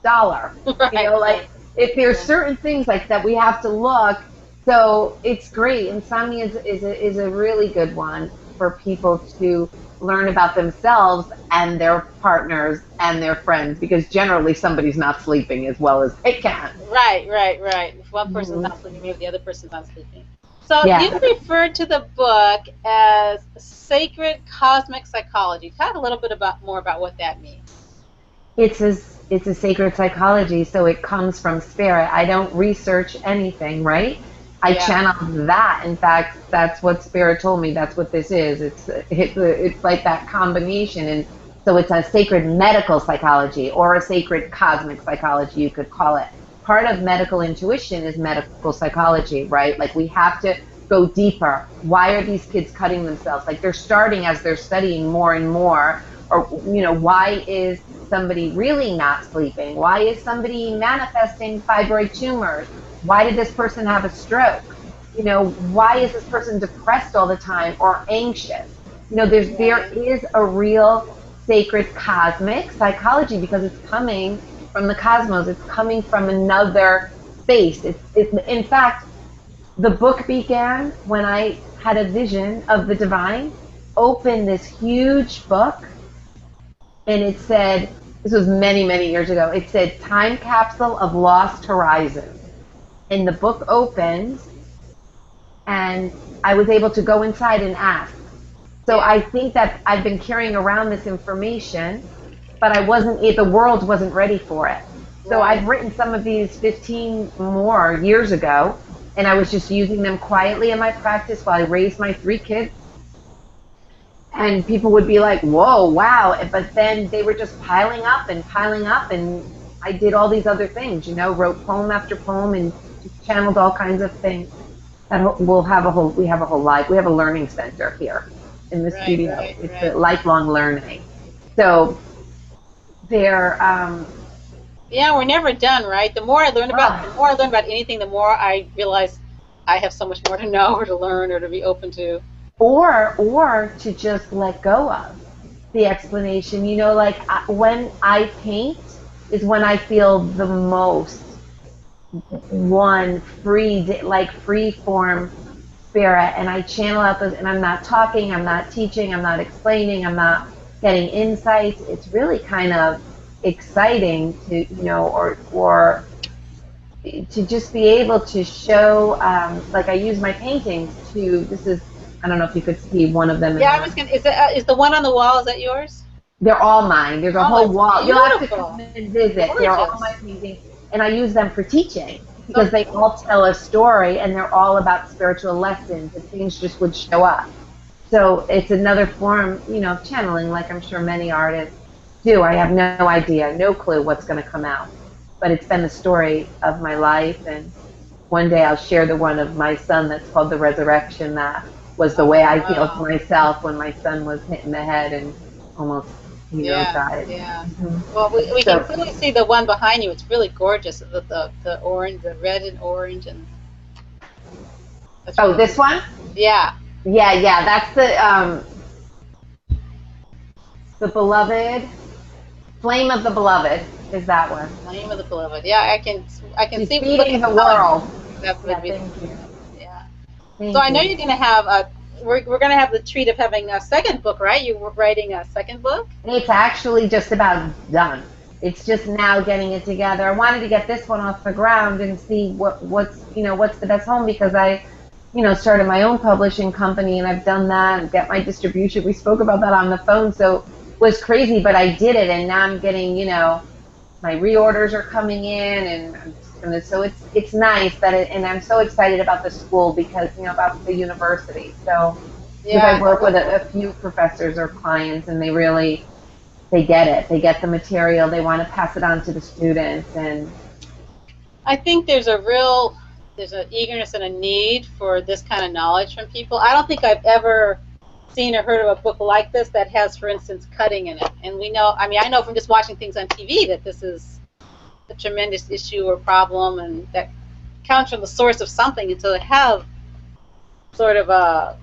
dollar. Right. Like Right. if there's Right. certain things like that we have to look. So it's great. Insomnia is a really good one for people to learn about themselves and their partners and their friends, because generally somebody's not sleeping as well as they can. Right. Right. Right. If one person's Mhm. not sleeping, maybe the other person's not sleeping. So you Yeah, referred to the book as sacred cosmic psychology. Talk a little bit more about what that means. it's a sacred psychology, so it comes from spirit. I don't research anything, right? I Yeah. channel that. In fact, that's what spirit told me. That's what this is. It's like that combination, and so it's a sacred medical psychology or a sacred cosmic psychology, you could call it. Part of medical intuition is medical psychology, right? Like we have to go deeper. Why are these kids cutting themselves? Like they're starting as they're studying more and more, or why is somebody really not sleeping? Why is somebody manifesting fibroid tumors? Why did this person have a stroke? Why is this person depressed all the time or anxious? There Right. is a real sacred cosmic psychology because it's coming from the cosmos. It's coming from another space. In fact, the book began when I had a vision of the divine, opened this huge book, and it said, this was many, many years ago, it said Time Capsule of Lost Horizons. And the book opened, and I was able to go inside and ask. So Yeah. I think that I've been carrying around this information, but the world wasn't ready for it. So Right. I've written some of these 15 more years ago, and I was just using them quietly in my practice while I raised my 3 kids. And people would be like, whoa, wow. But then they were just piling up and piling up. And I did all these other things, wrote poem after poem and just channeled all kinds of things. And we have a whole life. We have a learning center here in the Right. studio. Right. It's a Right. lifelong learning. So there, Yeah, we're never done, right? The more I learn about anything, the more I realize I have so much more to know or to learn or to be open to. or to just let go of the explanation. When I paint is when I feel the most one free form spirit, and I channel out those, and I'm not talking, I'm not teaching, I'm not explaining, I'm not getting insights. It's really kind of exciting to or to just be able to show, like I use my paintings to, this is, I don't know if you could see one of them. Yeah, I was gonna. Is the one on the wall? Is that yours? They're all mine. There's a Oh, whole it's wall. You'll have to beautiful. come and visit. They're all my Gorgeous. paintings, and I use them for teaching because they all tell a story, and they're all about spiritual lessons, and things just would show up. So it's another form, you know, of channeling, like I'm sure many artists do. I have no idea, no clue what's going to come out, but it's been the story of my life, and one day I'll share the one of my son that's called The Resurrection. That was the way I healed myself when my son was hit in the head and almost, you know, died. Yeah. Well, we can clearly see the one behind you. It's really gorgeous. The orange, the red and orange, and oh, this one? Yeah. Yeah. That's the beloved, flame of the beloved is that one. Flame of the beloved. Yeah, I can She's see. Feeding the world. That's Yeah, thank you. Yeah. Thank So I know you. you're going to have we're going to have the treat of having a second book, right? You were writing a second book? It's actually just about done. It's just now getting it together. I wanted to get this one off the ground and see what's the best home, because I, you know, started my own publishing company, and I've done that and get my distribution. We spoke about that on the phone, so it was crazy, but I did it, and now I'm getting, you know, my reorders are coming in, and I'm just gonna, so it's nice that and I'm so excited about the school because, you know, about the university. So because I work with a few professors or clients, and they get it. They get the material. They want to pass it on to the students, and I think there's an eagerness and a need for this kind of knowledge from people. I don't think I've ever seen or heard of a book like this that has, for instance, cutting in it. And we know, I mean, I know from just watching things on TV that this is a tremendous issue or problem, and that comes from the source of something. And so to have sort of a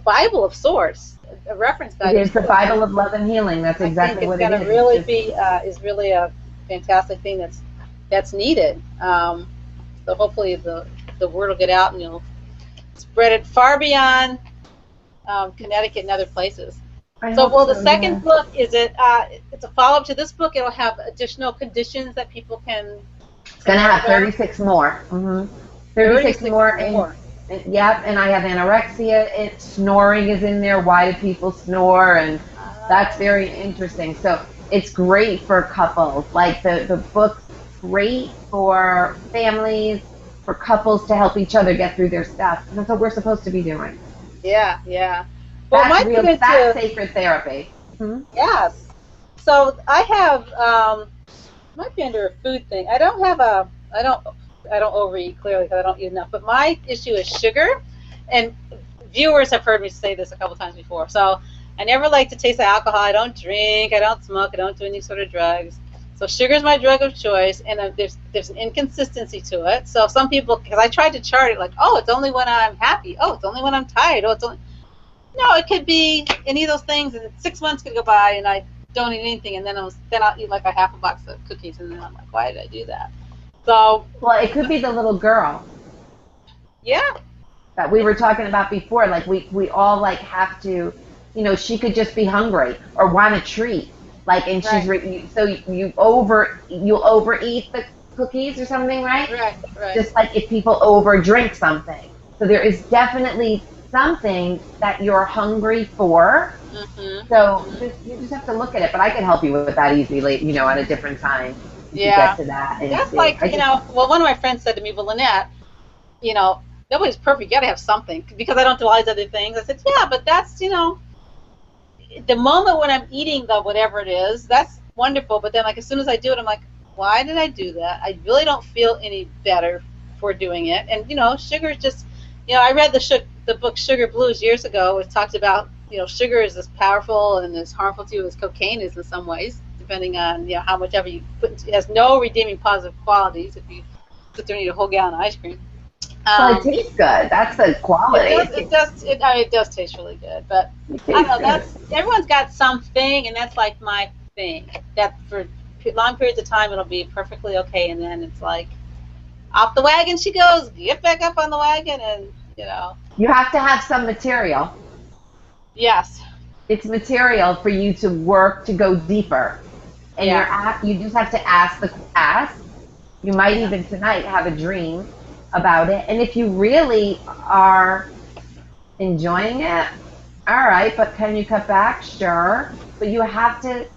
Bible of sorts, a reference guide. It's the Bible of love and healing. That's exactly what it is. It's going to really is really a fantastic thing that's needed. So hopefully the word will get out, and you'll spread it far beyond Connecticut and other places. So, the second book, is it? It's a follow-up to this book. It'll have additional conditions that people can. It's going to have 36 more. 36 more. Yep, and I have anorexia. Snoring is in there. Why do people snore? And that's very interesting. So it's great for couples. Like the book's great for families, for couples to help each other get through their stuff. And that's what we're supposed to be doing. Yeah. Well, that's sacred therapy. Yes. So I have might be under a food thing. I don't overeat, clearly, because I don't eat enough. But my issue is sugar, and viewers have heard me say this a couple times before. So I never like to taste the alcohol. I don't drink. I don't smoke. I don't do any sort of drugs. So sugar is my drug of choice, and there's an inconsistency to it. So some people, because I tried to chart it, like, oh, it's only when I'm happy. Oh, it's only when I'm tired. Oh, it's only. No, it could be any of those things, and 6 months could go by, and I don't eat anything, and then I'll eat like a half a box of cookies, and then I'm like, why did I do that? So. Well, it could be the little girl. Yeah. That we were talking about before. Like we all like have to, you know, she could just be hungry or want a treat. Like, and she's so you'll overeat the cookies or something, right? Right. Just like if people overdrink something. So there is definitely something that you're hungry for. So you just have to look at it. But I can help you with that easily, you know, at a different time. Yeah. To get to that. And that's like, well, one of my friends said to me, well, Lynette, you know, nobody's perfect. You got to have something, because I don't do all these other things. I said, yeah, but that's, you know, the moment when I'm eating the whatever it is, that's wonderful. But then, like, as soon as I do it, I'm like, why did I do that? I really don't feel any better for doing it. And, you know, sugar is just, you know, I read the book Sugar Blues years ago. It talked about, you know, sugar is as powerful and as harmful to you as cocaine is in some ways, depending on, you know, how much ever you put into it. It has no redeeming positive qualities if you sit there and eat a whole gallon of ice cream. Well, it tastes good. That's the quality. It does taste really good, but I don't know. Everyone's got something, and that's like my thing. That for long periods of time it'll be perfectly okay, and then it's like off the wagon she goes. Get back up on the wagon, and you know. You have to have some material. Yes. It's material for you to work to go deeper, and you just have to ask. You might even tonight have a dream about it. And if you really are enjoying it, all right, but can you cut back? Sure. But you have to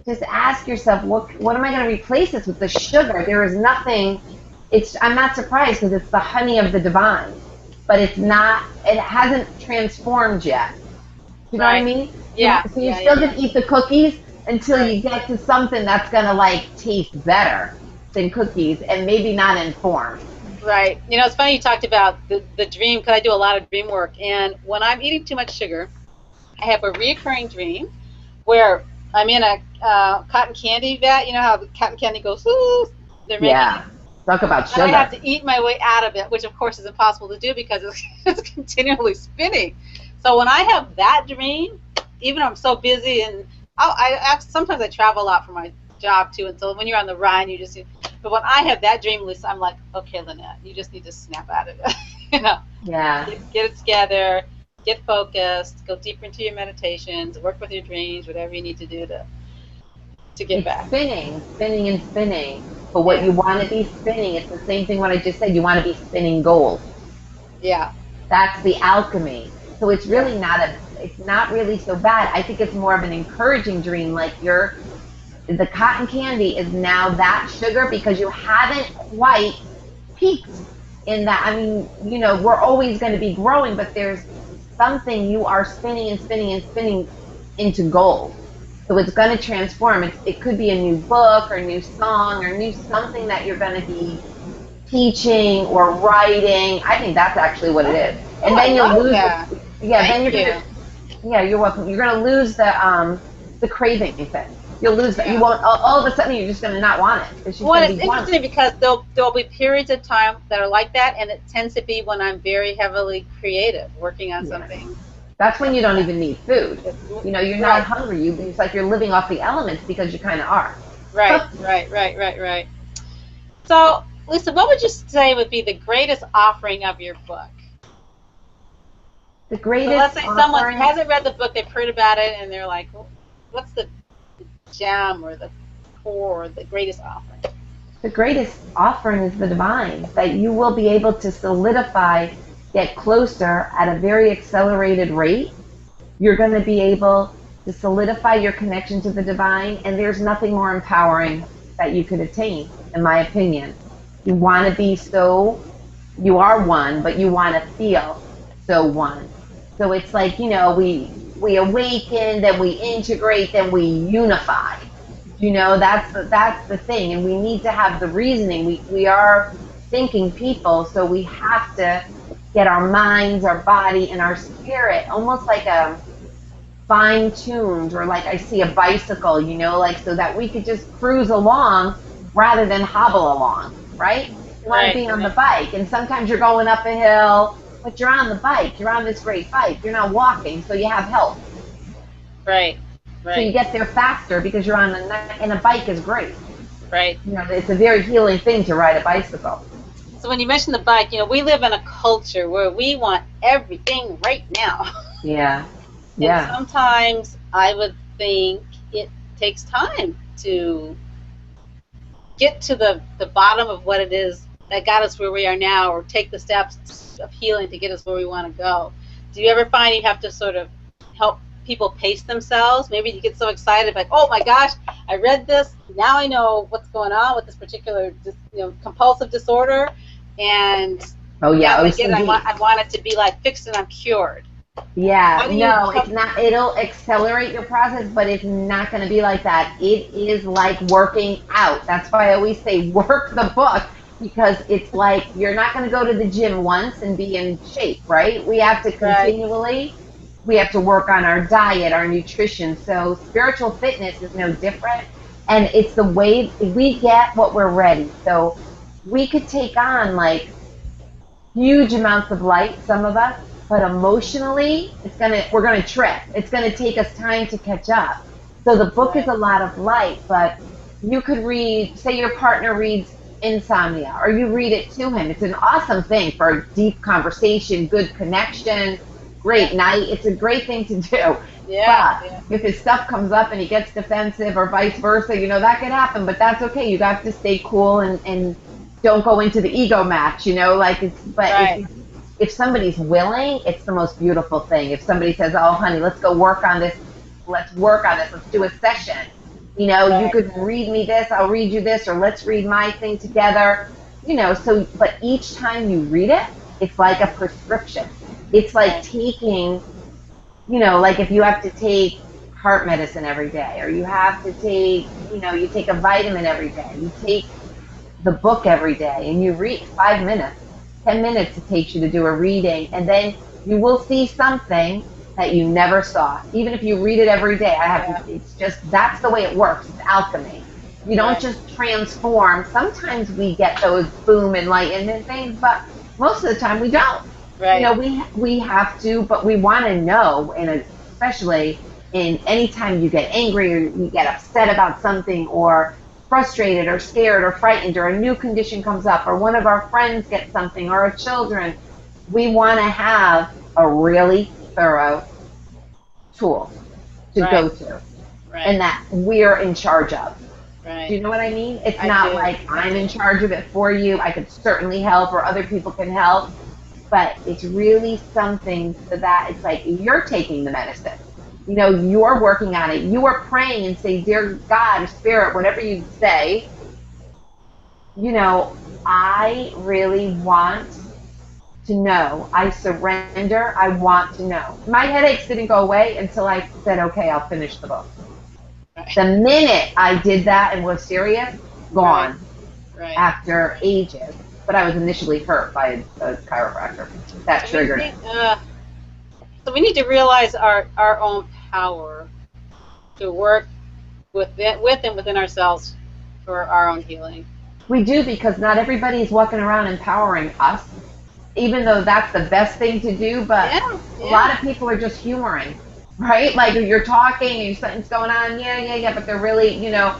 just ask yourself, what am I going to replace this with? The sugar. There is nothing. I'm not surprised because it's the honey of the divine, but it hasn't transformed yet. You know what I mean? Yeah. So you're still going to eat the cookies until you get to something that's going to like taste better than cookies and maybe not in form. Right. You know, it's funny you talked about the dream, because I do a lot of dream work. And when I'm eating too much sugar, I have a recurring dream where I'm in a cotton candy vat. You know how the cotton candy goes, ooh, they're making it. Talk about sugar. And I have to eat my way out of it, which of course is impossible to do because it's continually spinning. So when I have that dream, even though I'm so busy, and sometimes I travel a lot for my job too, and so when you're on the run, but when I have that dream, Lisa, I'm like, okay, Lynette, you just need to snap out of it. You know? Yeah. Get it together, get focused, go deeper into your meditations, work with your dreams, whatever you need to do to get back. Spinning. But what you want to be spinning, it's the same thing what I just said. You want to be spinning gold. Yeah. That's the alchemy. So it's really it's not really so bad. I think it's more of an encouraging dream, like the cotton candy is now that sugar because you haven't quite peaked in that. I mean, you know, we're always going to be growing, but there's something you are spinning and spinning and spinning into gold. So it's going to transform. It could be a new book or a new song or new something that you're going to be teaching or writing. I think that's actually what it is. And then you'll lose you're welcome. You're going to lose the craving thing. You'll lose that. You won't. All of a sudden, you're just going to not want it. It's interesting because there'll be periods of time that are like that, and it tends to be when I'm very heavily creative, working on something. That's when you don't even need food. You know, you're not hungry. It's like you're living off the elements because you kind of are. Right. So, Lisa, what would you say would be the greatest offering of your book? The greatest. So let's say someone hasn't read the book, they've heard about it, and they're like, well, what's the gem or the core or the greatest offering? The greatest offering is the divine, that you will be able to solidify, get closer at a very accelerated rate. You're going to be able to solidify your connection to the divine, and there's nothing more empowering that you could attain, in my opinion. You want to be you are one, but you want to feel so one. So it's like, you know, we awaken, then we integrate, then we unify. You know, that's the thing, and we need to have the reasoning. We are thinking people, so we have to get our minds, our body, and our spirit almost like a fine-tuned, or like I see a bicycle, you know, like so that we could just cruise along rather than hobble along, right? You want to be on the bike, and sometimes you're going up a hill, but you're on the bike. You're on this great bike. You're not walking, so you have help. Right. So you get there faster because you're and a bike is great. Right. You know, it's a very healing thing to ride a bicycle. So when you mention the bike, you know, we live in a culture where we want everything right now. Yeah. And sometimes I would think it takes time to get to the bottom of what it is that got us where we are now, or take the steps of healing to get us where we want to go. Do you ever find you have to sort of help people pace themselves? Maybe you get so excited, like, oh my gosh, I read this, now I know what's going on with this particular compulsive disorder, and I want it to be like fixed and I'm cured. Yeah, no, it's not. It'll accelerate your process, but it's not going to be like that. It is like working out. That's why I always say work the book, because it's like you're not going to go to the gym once and be in shape, right? We have to continually, we have to work on our diet, our nutrition. So spiritual fitness is no different, and it's the way we get what we're ready. So we could take on like huge amounts of light, some of us, but emotionally, we're gonna trip. It's gonna take us time to catch up. So the book is a lot of light, but you could read, say your partner reads Insomnia, or you read it to him. It's an awesome thing for a deep conversation, good connection, great night. It's a great thing to do. But if his stuff comes up and he gets defensive or vice versa, that could happen, but that's okay. You have to stay cool and don't go into the ego match, you know, like if somebody's willing, it's the most beautiful thing. If somebody says, oh, honey, let's go work on this. Let's work on this. Let's do a session. You know, you could read me this, I'll read you this, or let's read my thing together. You know, so, but each time you read it, it's like a prescription. It's like taking, you know, like if you have to take heart medicine every day, or you have to take, you know, you take a vitamin every day, you take the book every day, and you read 5 minutes, 10 minutes it takes you to do a reading, and then you will see something that you never saw. Even if you read it every day, it's just, that's the way it works. It's alchemy. You don't just transform. Sometimes we get those boom enlightenment things, but most of the time we don't. Right. You know, we have to, but we want to know, and especially in any time you get angry or you get upset about something, or frustrated or scared or frightened, or a new condition comes up, or one of our friends gets something, or our children, we want to have a really thorough tool to go to, and that we're in charge of. Right. Do you know what I mean? It's not like I'm in charge of it for you. I could certainly help, or other people can help, but it's really something so that it's like you're taking the medicine. You know, you're working on it. You are praying and say, dear God, Spirit, whatever you say, you know, I really want to know. I surrender. I want to know. My headaches didn't go away until I said, okay, I'll finish the book. Right. The minute I did that and was serious, gone. Right. After ages. But I was initially hurt by a chiropractor. That triggered it. So we need to realize our own power to work with and within ourselves for our own healing. We do, because not everybody's walking around empowering us, even though that's the best thing to do, but a lot of people are just humoring, right? Like you're talking and something's going on, but they're really, you know,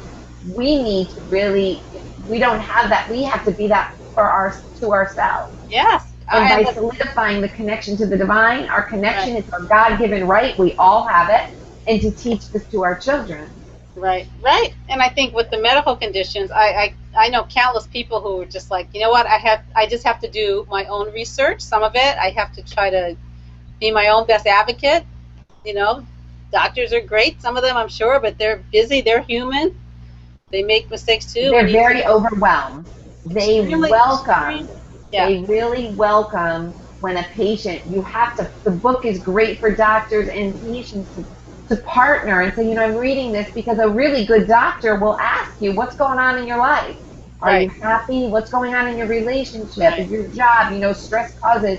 we need to really, we don't have that. We have to be that to ourselves. Yes. And by solidifying the connection to the divine, our connection is our God-given right. We all have it. And to teach this to our children. Right. And I think with the medical conditions, I know countless people who are just like, you know what, I just have to do my own research. Some of it, I have to try to be my own best advocate. You know, doctors are great, some of them I'm sure, but they're busy, they're human. They make mistakes too. They're very overwhelmed. They welcome. They really welcome when a patient, you have to, the book is great for doctors and patients to partner and say, you know, I'm reading this because a really good doctor will ask you, what's going on in your life? Are you happy? What's going on in your relationship? Is your job? You know, stress causes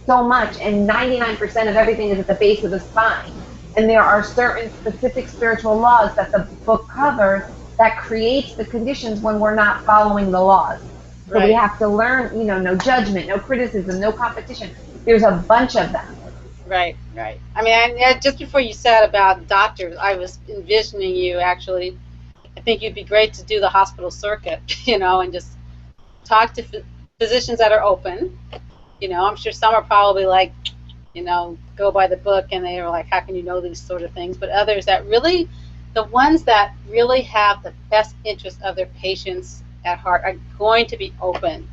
so much, and 99% of everything is at the base of the spine. And there are certain specific spiritual laws that the book covers that creates the conditions when we're not following the laws. So we have to learn, you know, no judgment, no criticism, no competition. There's a bunch of them. Right. I mean, just before you said about doctors, I was envisioning you actually. I think you'd be great to do the hospital circuit, you know, and just talk to physicians that are open. You know, I'm sure some are probably like, you know, go by the book, and they are like, how can you know these sort of things? But others that really, the ones that really have the best interest of their patients at heart are going to be open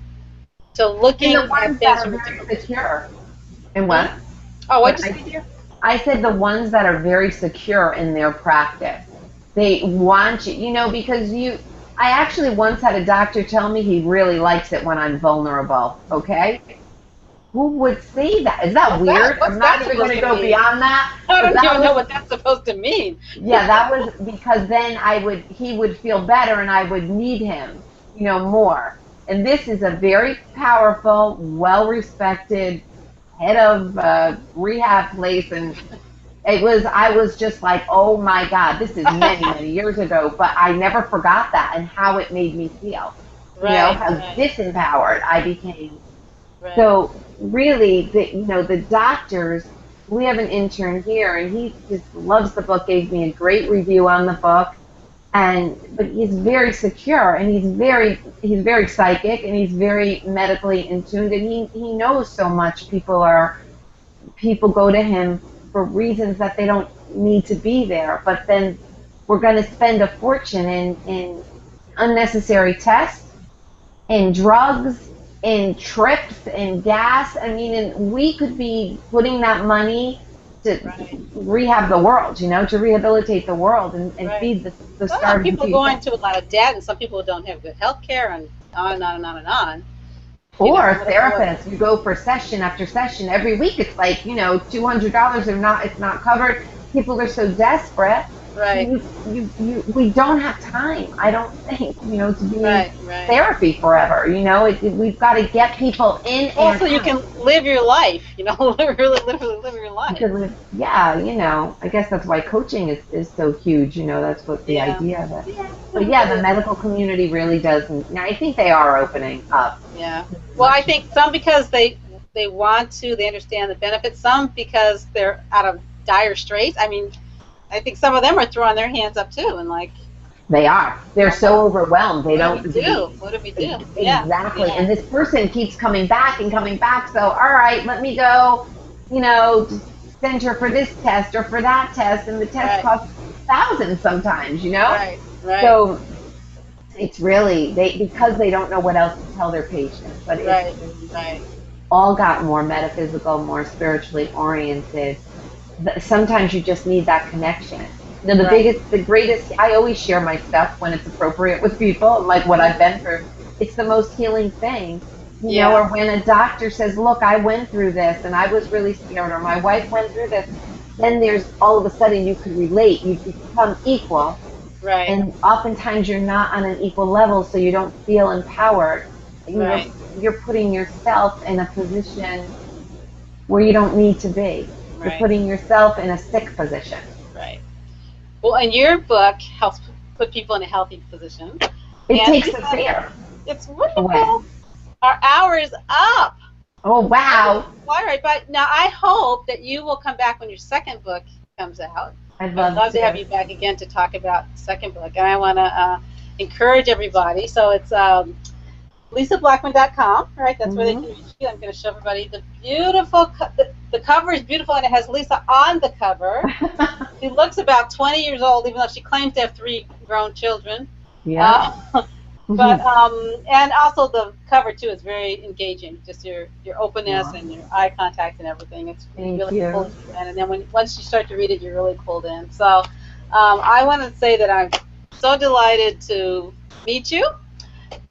to looking at things from a different secure. And what? Oh, what did you say here? I said the ones that are very secure in their practice. They want you, you know, because I actually once had a doctor tell me he really likes it when I'm vulnerable, okay? Who would say that? Is that weird? I'm not even going to go beyond that. I don't even know what that's supposed to mean. Yeah, that was because then he would feel better and I would need him, you know, more. And this is a very powerful, well-respected head of rehab place, and I was just like, oh my God, this is many years ago, but I never forgot that and how it made me feel. You know, how disempowered I became. So really, the doctors, we have an intern here, and he just loves the book, gave me a great review on the book, but he's very secure, and he's very psychic, and he's very medically in tune, and he knows so much. People go to him for reasons that they don't need to be there, but then we're going to spend a fortune in unnecessary tests in drugs, in trips, in gas. I mean, and we could be putting that money to Right. rehab the world, to rehabilitate the world and Right. feed the Well, starving people go people. into a lot of debt, and some people don't have good health care, and on and on and on and on. Or What, therapists, you go for session after session every week. It's like, $200 are not, it's not covered. People are so desperate. right, We don't have time, I don't think, to be in right, right. therapy forever. We've got to get people in and Also, you out. can live your life, really, literally live your life. Because yeah, I guess that's why coaching is so huge. That's what the Yeah. idea of it. Yeah. But yeah, the medical community really does. Now I think they are opening up. Yeah. Well, I think some because they want to, they understand the benefits. Some because they're out of dire straits. I mean, I think some of them are throwing their hands up too, and like, They are. They're so overwhelmed. They what do don't. we do? What do we do? Yeah. Exactly. Yeah. And this person keeps coming back and coming back. So all right, let me go. To send her for this test or for that test, and the test Right. costs thousands sometimes. Right. Right. So it's really because they don't know what else to tell their patients. But Right. it's Right. all got more metaphysical, more spiritually oriented. Sometimes you just need that connection. The Right. the greatest, I always share my stuff when it's appropriate with people, like what I've been through. It's the most healing thing, Yeah. or when a doctor says, look, I went through this and I was really scared, or my wife went through this, then there's all of a sudden you could relate, you become equal. Right. And oftentimes you're not on an equal level, so you don't feel empowered. Right. You're putting yourself in a position where you don't need to be. You're Right. putting yourself in a sick position. Right. Well, and your book helps put people in a healthy position. It And takes the fear it's away. wonderful. Our hour is up. Oh, wow. All right, but now I hope that you will come back when your second book comes out. I'd I'd love to to. have you back again to talk about the second book. And I want to encourage everybody. So it's LisaBlackman.com, right? That's where they can reach you. I'm going to show everybody the beautiful, the cover is beautiful, and it has Lisa on the cover. She looks about 20 years old, even though she claims to have 3 grown children. Yeah. But and also the cover too is very engaging. Just your openness and your eye contact and everything. It's Thank really you. pulls you in. And then once you start to read it, you're really pulled in. So I want to say that I'm so delighted to meet you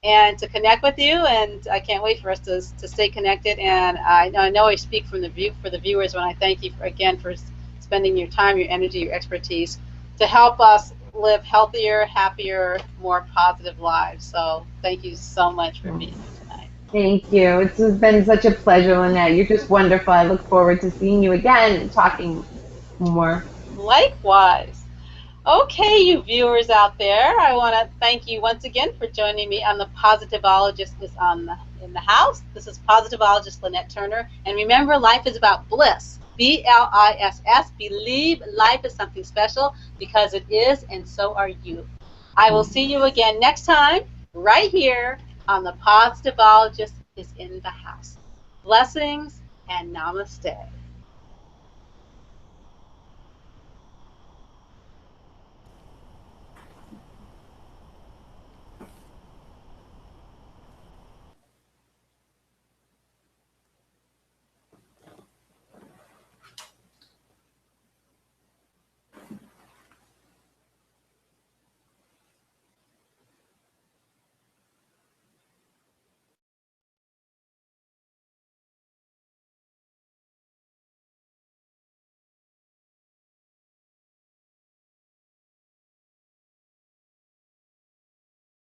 and to connect with you, and I can't wait for us to stay connected. And I know I speak for the viewers when I thank you again for spending your time, your energy, your expertise to help us live healthier, happier, more positive lives. So thank you so much for being here tonight. Thank you. It's been such a pleasure, Lynette. You're just wonderful. I look forward to seeing you again and talking more. Likewise. Okay, you viewers out there, I want to thank you once again for joining me on the Positivologist is in the house. This is Positivologist Lynette Turner. And remember, life is about bliss. BLISS. Believe life is something special because it is, and so are you. I will see you again next time, right here on the Positivologist is in the house. Blessings and namaste.